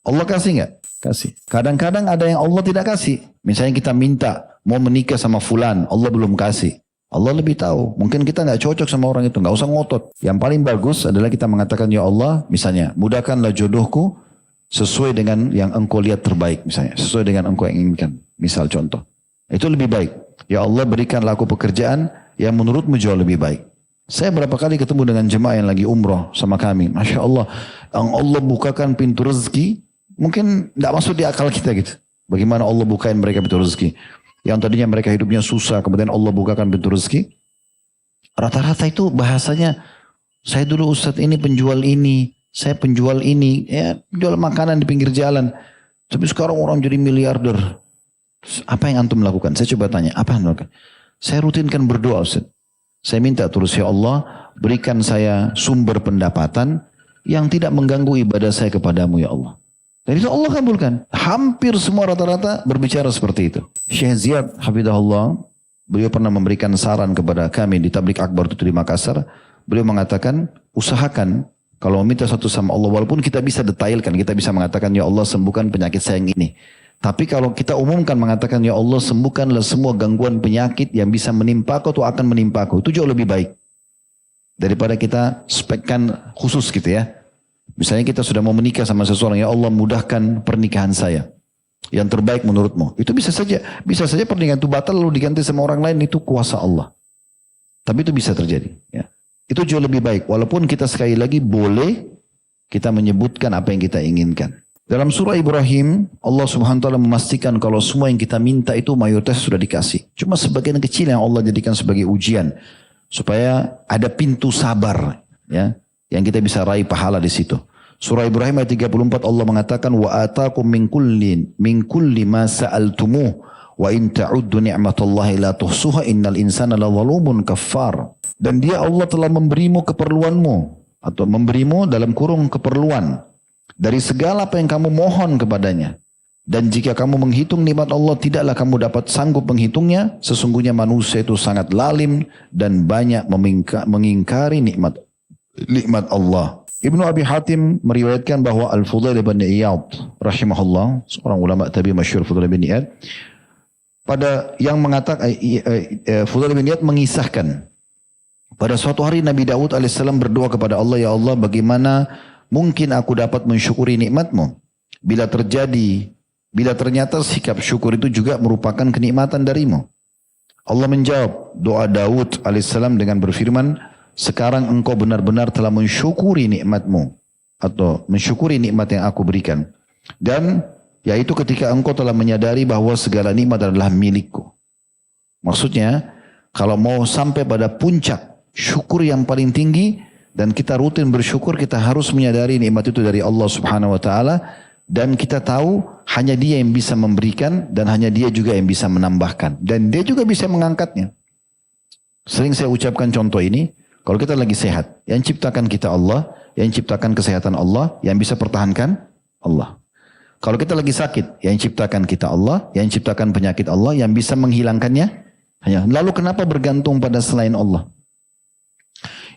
Allah kasih nggak? Kasih. Kadang-kadang ada yang Allah tidak kasih. Misalnya kita minta mau menikah sama fulan, Allah belum kasih. Allah lebih tahu. Mungkin kita nggak cocok sama orang itu, nggak usah ngotot. Yang paling bagus adalah kita mengatakan, ya Allah, misalnya, mudahkanlah jodohku sesuai dengan yang engkau lihat terbaik, misalnya, sesuai dengan engkau yang inginkan. Misal contoh, itu lebih baik. Ya Allah, berikanlah aku pekerjaan yang menurutmu jauh lebih baik. Saya berapa kali ketemu dengan jemaah yang lagi umroh sama kami, masya Allah, yang Allah bukakan pintu rezeki, mungkin nggak masuk di akal kita gitu. Bagaimana Allah bukain mereka pintu rezeki? Yang tadinya mereka hidupnya susah, kemudian Allah bukakan pintu rezeki. Rata-rata itu bahasanya, saya dulu Ustadz ini penjual ini, saya penjual ini, ya jual makanan di pinggir jalan. Tapi sekarang orang jadi miliarder. Apa yang antum lakukan? Saya coba tanya, apa yang lakukan? Saya rutinkan berdoa Ustadz. Saya minta terus, ya Allah, berikan saya sumber pendapatan yang tidak mengganggu ibadah saya kepadamu ya Allah. Dan itu Allah kabulkan. Hampir semua rata-rata berbicara seperti itu. Syekh Ziyad hafidahullah, beliau pernah memberikan saran kepada kami di Tablik Akbar itu di Makassar. Beliau mengatakan, usahakan kalau meminta sesuatu sama Allah, walaupun kita bisa detailkan, kita bisa mengatakan, ya Allah sembuhkan penyakit saya yang ini. Tapi kalau kita umumkan mengatakan, ya Allah sembuhkanlah semua gangguan penyakit yang bisa menimpa kau atau akan menimpa kau. Itu jauh lebih baik. Daripada kita spekkan khusus gitu ya. Misalnya kita sudah mau menikah sama seseorang, ya Allah mudahkan pernikahan saya. Yang terbaik menurutmu. Itu bisa saja pernikahan itu batal lalu diganti sama orang lain, itu kuasa Allah. Tapi itu bisa terjadi. Ya. Itu jauh lebih baik. Walaupun kita sekali lagi boleh kita menyebutkan apa yang kita inginkan. Dalam surah Ibrahim, Allah subhanahu wa ta'ala memastikan kalau semua yang kita minta itu mayoritas sudah dikasih. Cuma sebagian kecil yang Allah jadikan sebagai ujian. Supaya ada pintu sabar. Ya. Yang kita bisa raih pahala di situ. Surah Ibrahim ayat 34 Allah mengatakan wa atakum min kulli ma sa'altumuh wa in ta'uddu ni'matallahi la tuhsuha innal insana lazalumun kaffar. Dan dia Allah telah memberimu keperluanmu atau memberimu dalam kurung keperluan dari segala apa yang kamu mohon kepadanya. Dan jika kamu menghitung nikmat Allah tidaklah kamu dapat sanggup menghitungnya. Sesungguhnya manusia itu sangat lalim dan banyak mengingkari nikmat Allah. Ibnu Abi Hatim meriwayatkan bahwa Al-Fudail bin Iyad rahimahullah, seorang ulama tabi'in masyhur Fudail bin Iyad, pada yang mengatakan Fudail bin Iyad mengisahkan pada suatu hari Nabi Daud alaihissalam berdoa kepada Allah, ya Allah bagaimana mungkin aku dapat mensyukuri nikmatmu bila ternyata sikap syukur itu juga merupakan kenikmatan darimu. Allah menjawab doa Daud alaihissalam dengan berfirman, sekarang engkau benar-benar telah mensyukuri nikmatmu atau mensyukuri nikmat yang aku berikan. Dan yaitu ketika engkau telah menyadari bahwa segala nikmat adalah milikku. Maksudnya kalau mau sampai pada puncak syukur yang paling tinggi, Dan kita rutin bersyukur, kita harus menyadari nikmat itu dari Allah Subhanahu wa taala, dan kita tahu hanya Dia yang bisa memberikan dan hanya Dia juga yang bisa menambahkan, dan Dia juga bisa mengangkatnya. Sering saya ucapkan contoh ini, kalau kita lagi sehat, yang ciptakan kita Allah, yang ciptakan kesehatan Allah, yang bisa pertahankan Allah. Kalau kita lagi sakit, yang ciptakan kita Allah, yang ciptakan penyakit Allah, yang bisa menghilangkannya hanya. Lalu kenapa bergantung pada selain Allah?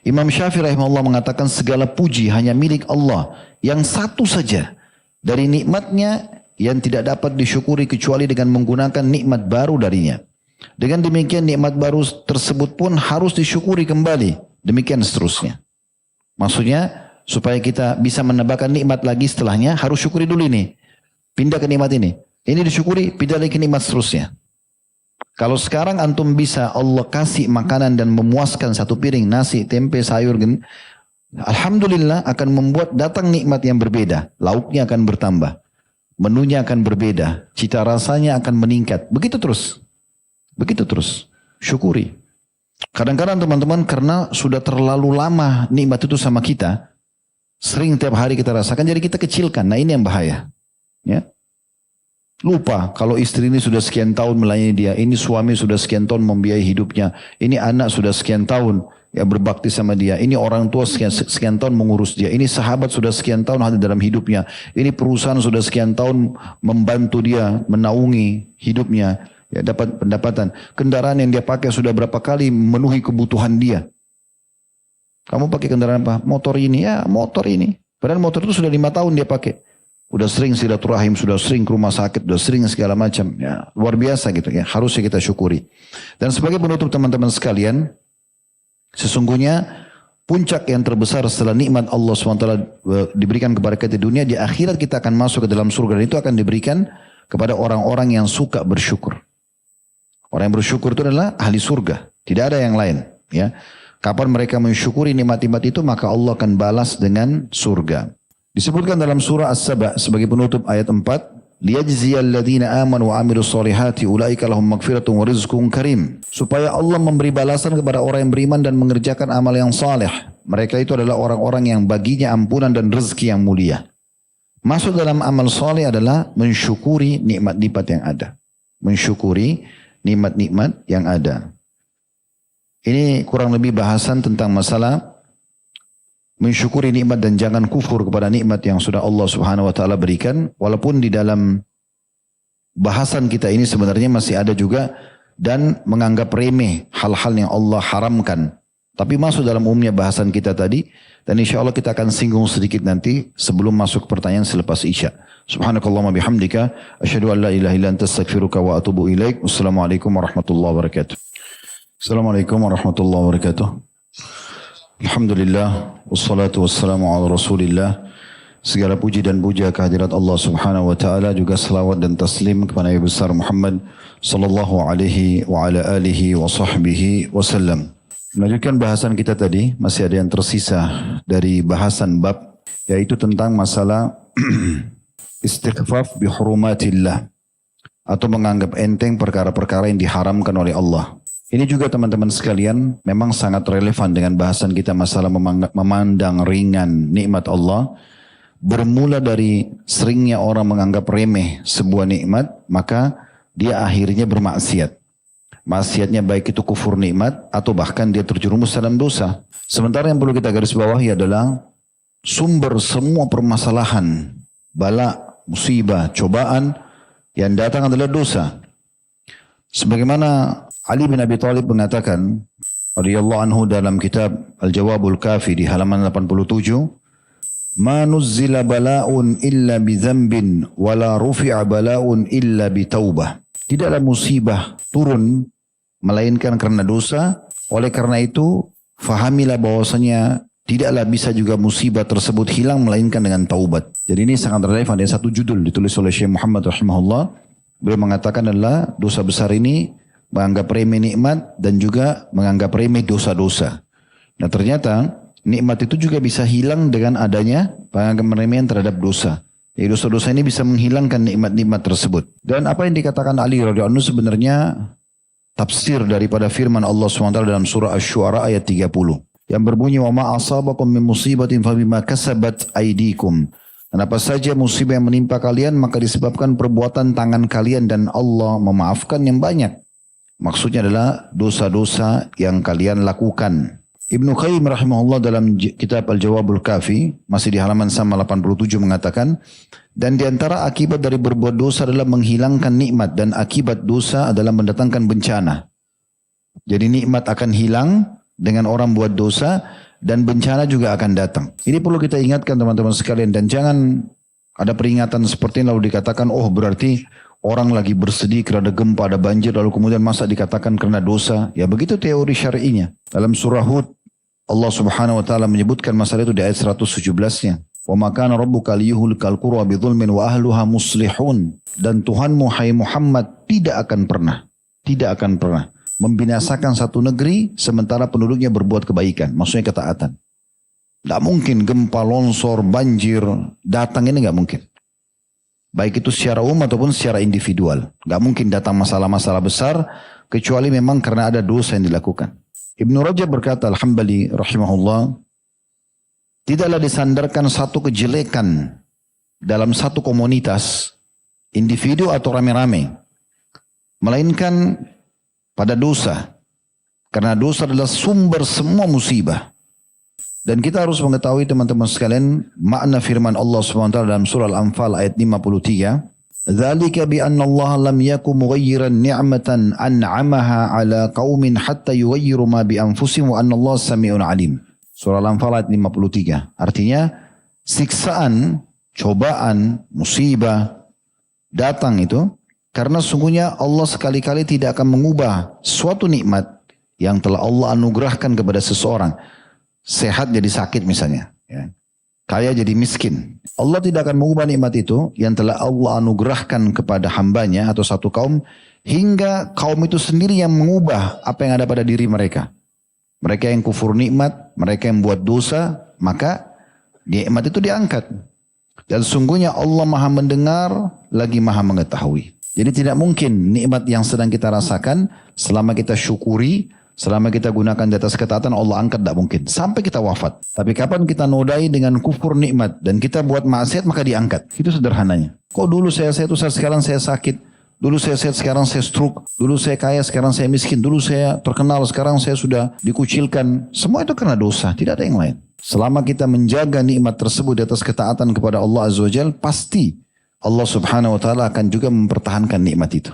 Imam Syafi'i rahimahullah mengatakan segala puji hanya milik Allah yang satu saja dari nikmatnya yang tidak dapat disyukuri kecuali dengan menggunakan nikmat baru darinya. Dengan demikian nikmat baru tersebut pun harus disyukuri kembali. Demikian seterusnya. Maksudnya supaya kita bisa menambahkan nikmat lagi setelahnya harus syukuri dulu ini. Pindah ke nikmat ini. Ini disyukuri, pindah lagi ke nikmat seterusnya. Kalau sekarang antum bisa Allah kasih makanan dan memuaskan satu piring nasi, tempe, sayur, alhamdulillah akan membuat datang nikmat yang berbeda. Lauknya akan bertambah. Menunya akan berbeda. Cita rasanya akan meningkat. Begitu terus. Begitu terus. Syukuri. Kadang-kadang teman-teman karena sudah terlalu lama nikmat itu sama kita, sering tiap hari kita rasakan, jadi kita kecilkan. Nah ini yang bahaya. Ya. Lupa kalau istri ini sudah sekian tahun melayani dia, ini suami sudah sekian tahun membiayai hidupnya, ini anak sudah sekian tahun ya berbakti sama dia, ini orang tua sekian tahun mengurus dia, ini sahabat sudah sekian tahun hadir dalam hidupnya, ini perusahaan sudah sekian tahun membantu dia menaungi hidupnya, ya dapat pendapatan, kendaraan yang dia pakai sudah berapa kali memenuhi kebutuhan dia. Kamu pakai kendaraan apa? Motor ini, ya motor ini. Padahal motor itu sudah 5 tahun dia pakai. Udah sering silaturahim, sudah sering ke rumah sakit, sudah sering segala macam. Ya, luar biasa gitu ya. Harusnya kita syukuri. Dan sebagai penutup teman-teman sekalian, sesungguhnya puncak yang terbesar setelah nikmat Allah SWT diberikan kepada kita di dunia, di akhirat kita akan masuk ke dalam surga. Dan itu akan diberikan kepada orang-orang yang suka bersyukur. Orang yang bersyukur itu adalah ahli surga. Tidak ada yang lain. Ya. Kapan mereka mensyukuri nikmat-nikmat itu, maka Allah akan balas dengan surga. Disebutkan dalam surah As-Saba sebagai penutup ayat 4, liyajziyal ladzina amanu wa amilus solihati ulaika lahum magfiratun wa rizqun karim. Supaya Allah memberi balasan kepada orang yang beriman dan mengerjakan amal yang saleh. Mereka itu adalah orang-orang yang baginya ampunan dan rezeki yang mulia. Masuk dalam amal saleh adalah mensyukuri nikmat-nikmat yang ada. Mensyukuri nikmat-nikmat yang ada. Ini kurang lebih bahasan tentang masalah mensyukuri nikmat dan jangan kufur kepada nikmat yang sudah Allah Subhanahu wa taala berikan. Walaupun di dalam bahasan kita ini sebenarnya masih ada juga dan menganggap remeh hal-hal yang Allah haramkan. Tapi masuk dalam umumnya bahasan kita tadi, dan insya Allah kita akan singgung sedikit nanti sebelum masuk pertanyaan selepas Isya. Subhanakallahumma bihamdika asyhadu an la ilaha illa anta astaghfiruka wa atubu ilaik. Wassalamualaikum warahmatullahi wabarakatuh. Assalamualaikum warahmatullahi wabarakatuh. Alhamdulillah, wassalatu wassalamu ala rasulillah. Segala puji dan puja kehadirat Allah Subhanahu wa taala, juga salawat dan taslim kepada Nabi besar Muhammad sallallahu alaihi wa ala alihi wa sahbihi wasallam. Melanjutkan bahasan kita tadi, masih ada yang tersisa dari bahasan bab, yaitu tentang masalah istighfaf bi hurumatillah, atau menganggap enteng perkara-perkara yang diharamkan oleh Allah. Ini juga teman-teman sekalian memang sangat relevan dengan bahasan kita masalah memandang ringan nikmat Allah. Bermula dari seringnya orang menganggap remeh sebuah nikmat, maka dia akhirnya bermaksiat. Maksiatnya baik itu kufur nikmat atau bahkan dia terjerumus dalam dosa. Sementara yang perlu kita garis bawahi adalah sumber semua permasalahan, bala, musibah, cobaan yang datang adalah dosa. Sebagaimana Ali bin Abi Thalib mengatakan radhiyallahu anhu dalam kitab Al-Jawabul Kafi di halaman 87, "Ma nuzzila bala'un illa bi dzambin wa la rufi'a bala'un illa bi taubah." Tidaklah musibah turun melainkan karena dosa. Oleh karena itu, fahamilah bahwasanya tidaklah bisa juga musibah tersebut hilang melainkan dengan taubat. Jadi ini sangat relevan. Ada satu judul ditulis oleh Syekh Muhammad rahimahullah. Beliau mengatakan adalah dosa besar ini menganggap remeh nikmat dan juga menganggap remeh dosa-dosa. Nah ternyata nikmat itu juga bisa hilang dengan adanya penganggap remehan terhadap dosa. Jadi dosa-dosa ini bisa menghilangkan nikmat-nikmat tersebut. Dan apa yang dikatakan Ali radhiyallahu anhu sebenarnya tafsir daripada firman Allah SWT dalam surah Asy-Syu'ara ayat 30. yang berbunyi wa ma asabakum min musibatin fabima kasabat aydikum. Dan apa saja musibah yang menimpa kalian maka disebabkan perbuatan tangan kalian dan Allah memaafkan yang banyak. Maksudnya adalah dosa-dosa yang kalian lakukan. Ibnu Qayyim rahimahullah dalam kitab Al-Jawabul Kafi masih di halaman sama 87 mengatakan, dan di antara akibat dari berbuat dosa adalah menghilangkan nikmat dan akibat dosa adalah mendatangkan bencana. Jadi nikmat akan hilang dengan orang buat dosa dan bencana juga akan datang. Ini perlu kita ingatkan teman-teman sekalian dan jangan ada peringatan seperti ini lalu dikatakan oh berarti orang lagi bersedih karena ada gempa, ada banjir lalu kemudian masa dikatakan karena dosa. Ya begitu teori syar'inya. Dalam surah Hud Allah Subhanahu wa taala menyebutkan masalah itu di ayat 117-nya. Wa ma kana rabbuka liyuhlikal qura bidzulmin wa ahluha muslihun. Dan Tuhanmu hai Muhammad tidak akan pernah membinasakan satu negeri sementara penduduknya berbuat kebaikan. Maksudnya ketaatan. Tidak mungkin gempa, longsor, banjir datang ini nggak mungkin. Baik itu secara umum ataupun secara individual. Nggak mungkin datang masalah-masalah besar kecuali memang karena ada dosa yang dilakukan. Ibnu Rajab berkata Al-Hambali rahimahullah, tidaklah disandarkan satu kejelekan dalam satu komunitas, individu atau rame-rame, melainkan pada dosa. Karena dosa adalah sumber semua musibah. Dan kita harus mengetahui teman-teman sekalian makna firman Allah SWT dalam surah Al-Anfal ayat 53. Dzalika bi anna Allah lam yakum mughayyiran ni'matan an'amaha 'ala qaumin hatta yughayyiru ma bi anfusihim wa anna Allah samii'un 'alim. Surah Al-Anfal ayat 53. Artinya siksaan, cobaan, musibah datang itu karena sungguhnya Allah sekali-kali tidak akan mengubah suatu nikmat yang telah Allah anugerahkan kepada seseorang. Sehat jadi sakit misalnya. Ya. Kaya jadi miskin. Allah tidak akan mengubah nikmat itu yang telah Allah anugerahkan kepada hambanya atau satu kaum. Hingga kaum itu sendiri yang mengubah apa yang ada pada diri mereka. Mereka yang kufur nikmat, mereka yang buat dosa, maka nikmat itu diangkat. Dan sungguhnya Allah maha mendengar lagi maha mengetahui. Jadi tidak mungkin nikmat yang sedang kita rasakan selama kita syukuri, selama kita gunakan di atas ketaatan Allah angkat, tidak mungkin. Sampai kita wafat. Tapi kapan kita nodai dengan kufur nikmat dan kita buat maksiat maka diangkat. Itu sederhananya. Kok dulu saya itu sekarang saya sakit. Dulu saya sehat sekarang saya stroke. Dulu saya kaya sekarang saya miskin. Dulu saya terkenal sekarang saya sudah dikucilkan. Semua itu karena dosa. Tidak ada yang lain. Selama kita menjaga nikmat tersebut di atas ketaatan kepada Allah Azza wa Jalla, pasti Allah Subhanahu wa taala akan juga mempertahankan nikmat itu.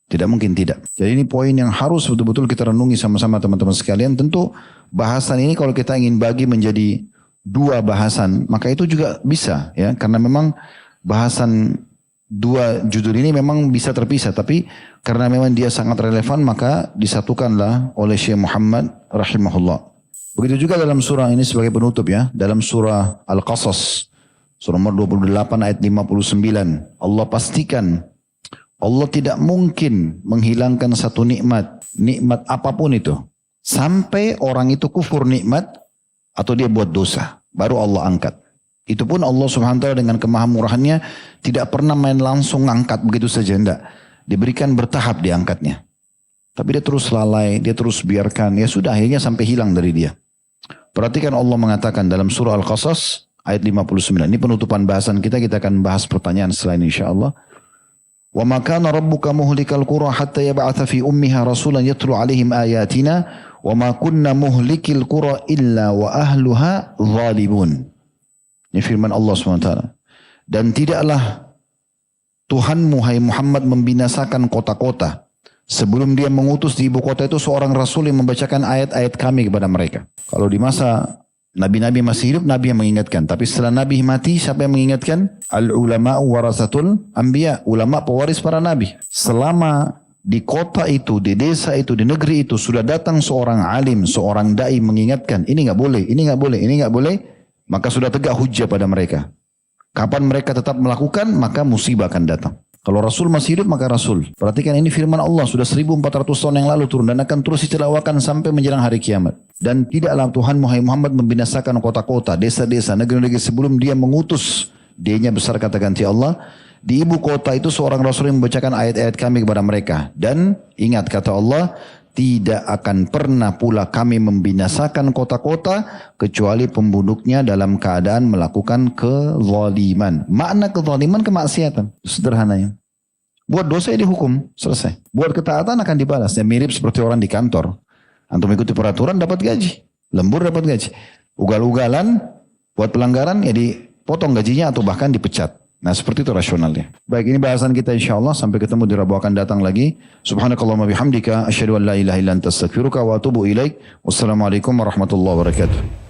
Tidak mungkin tidak. Jadi ini poin yang harus betul-betul kita renungi sama-sama teman-teman sekalian. Tentu bahasan ini kalau kita ingin bagi menjadi dua bahasan, maka itu juga bisa ya, karena memang bahasan dua judul ini memang bisa terpisah, tapi karena memang dia sangat relevan maka disatukanlah oleh Syekh Muhammad rahimahullah. Begitu juga dalam surah ini sebagai penutup ya, dalam surah Al-Qasas surah nomor 28 ayat 59. Allah pastikan Allah tidak mungkin menghilangkan satu nikmat apapun itu. Sampai orang itu kufur nikmat atau dia buat dosa. Baru Allah angkat. Itu pun Allah Subhanahu wa taala dengan kemahamurahannya tidak pernah main langsung angkat begitu saja. Tidak. Diberikan bertahap diangkatnya. Tapi dia terus lalai, dia terus biarkan. Ya sudah akhirnya sampai hilang dari dia. Perhatikan Allah mengatakan dalam surah Al-Qasas ayat 59. Ini penutupan bahasan kita akan bahas pertanyaan setelah ini insyaAllah. Wa ma kana rabbuka muhlikal qura hatta yab'atha fi ummiha rasulan yatlu 'alaihim ayatina wa ma kunna muhlikil qura illa wa ahluha zalimun. Ini firman Allah SWT. Dan tidaklah Tuhanmu hai Muhammad membinasakan kota-kota sebelum dia mengutus di ibu kota itu seorang rasul yang membacakan ayat-ayat kami kepada mereka. Kalau di masa Nabi-Nabi masih hidup, Nabi yang mengingatkan. Tapi setelah Nabi mati, siapa yang mengingatkan? Al-ulama'u warasatul anbiya. Ulama pewaris para Nabi. Selama di kota itu, di desa itu, di negeri itu, sudah datang seorang alim, seorang da'i mengingatkan. Ini nggak boleh, ini nggak boleh, ini nggak boleh. Maka sudah tegak hujjah pada mereka. Kapan mereka tetap melakukan, maka musibah akan datang. Kalau Rasul masih hidup, maka Rasul. Perhatikan ini firman Allah sudah 1400 tahun yang lalu turun dan akan terus dicelakakan sampai menjelang hari kiamat. Dan tidaklah Tuhan Muhammad membinasakan kota-kota, desa-desa, negeri-negeri sebelum dia mengutus. D-nya besar kata ganti Allah. Di ibu kota itu seorang Rasul yang membacakan ayat-ayat kami kepada mereka. Dan ingat kata Allah, tidak akan pernah pula kami membinasakan kota-kota kecuali penduduknya dalam keadaan melakukan kezaliman. Makna kezaliman kemaksiatan. Sederhananya. Buat dosa ya dihukum, selesai. Buat ketaatan akan dibalas. Ya, mirip seperti orang di kantor. Antum ikuti peraturan dapat gaji. Lembur dapat gaji. Ugal-ugalan buat pelanggaran ya dipotong gajinya atau bahkan dipecat. Nah seperti itu rasionalnya. Baik, ini bahasan kita insyaAllah. Sampai ketemu di Rabu akan datang lagi. Subhanakallahumma bihamdika. Asyhadu an la ilaha illa anta astaghfiruka wa atubu ilaik. Wassalamualaikum warahmatullahi wabarakatuh.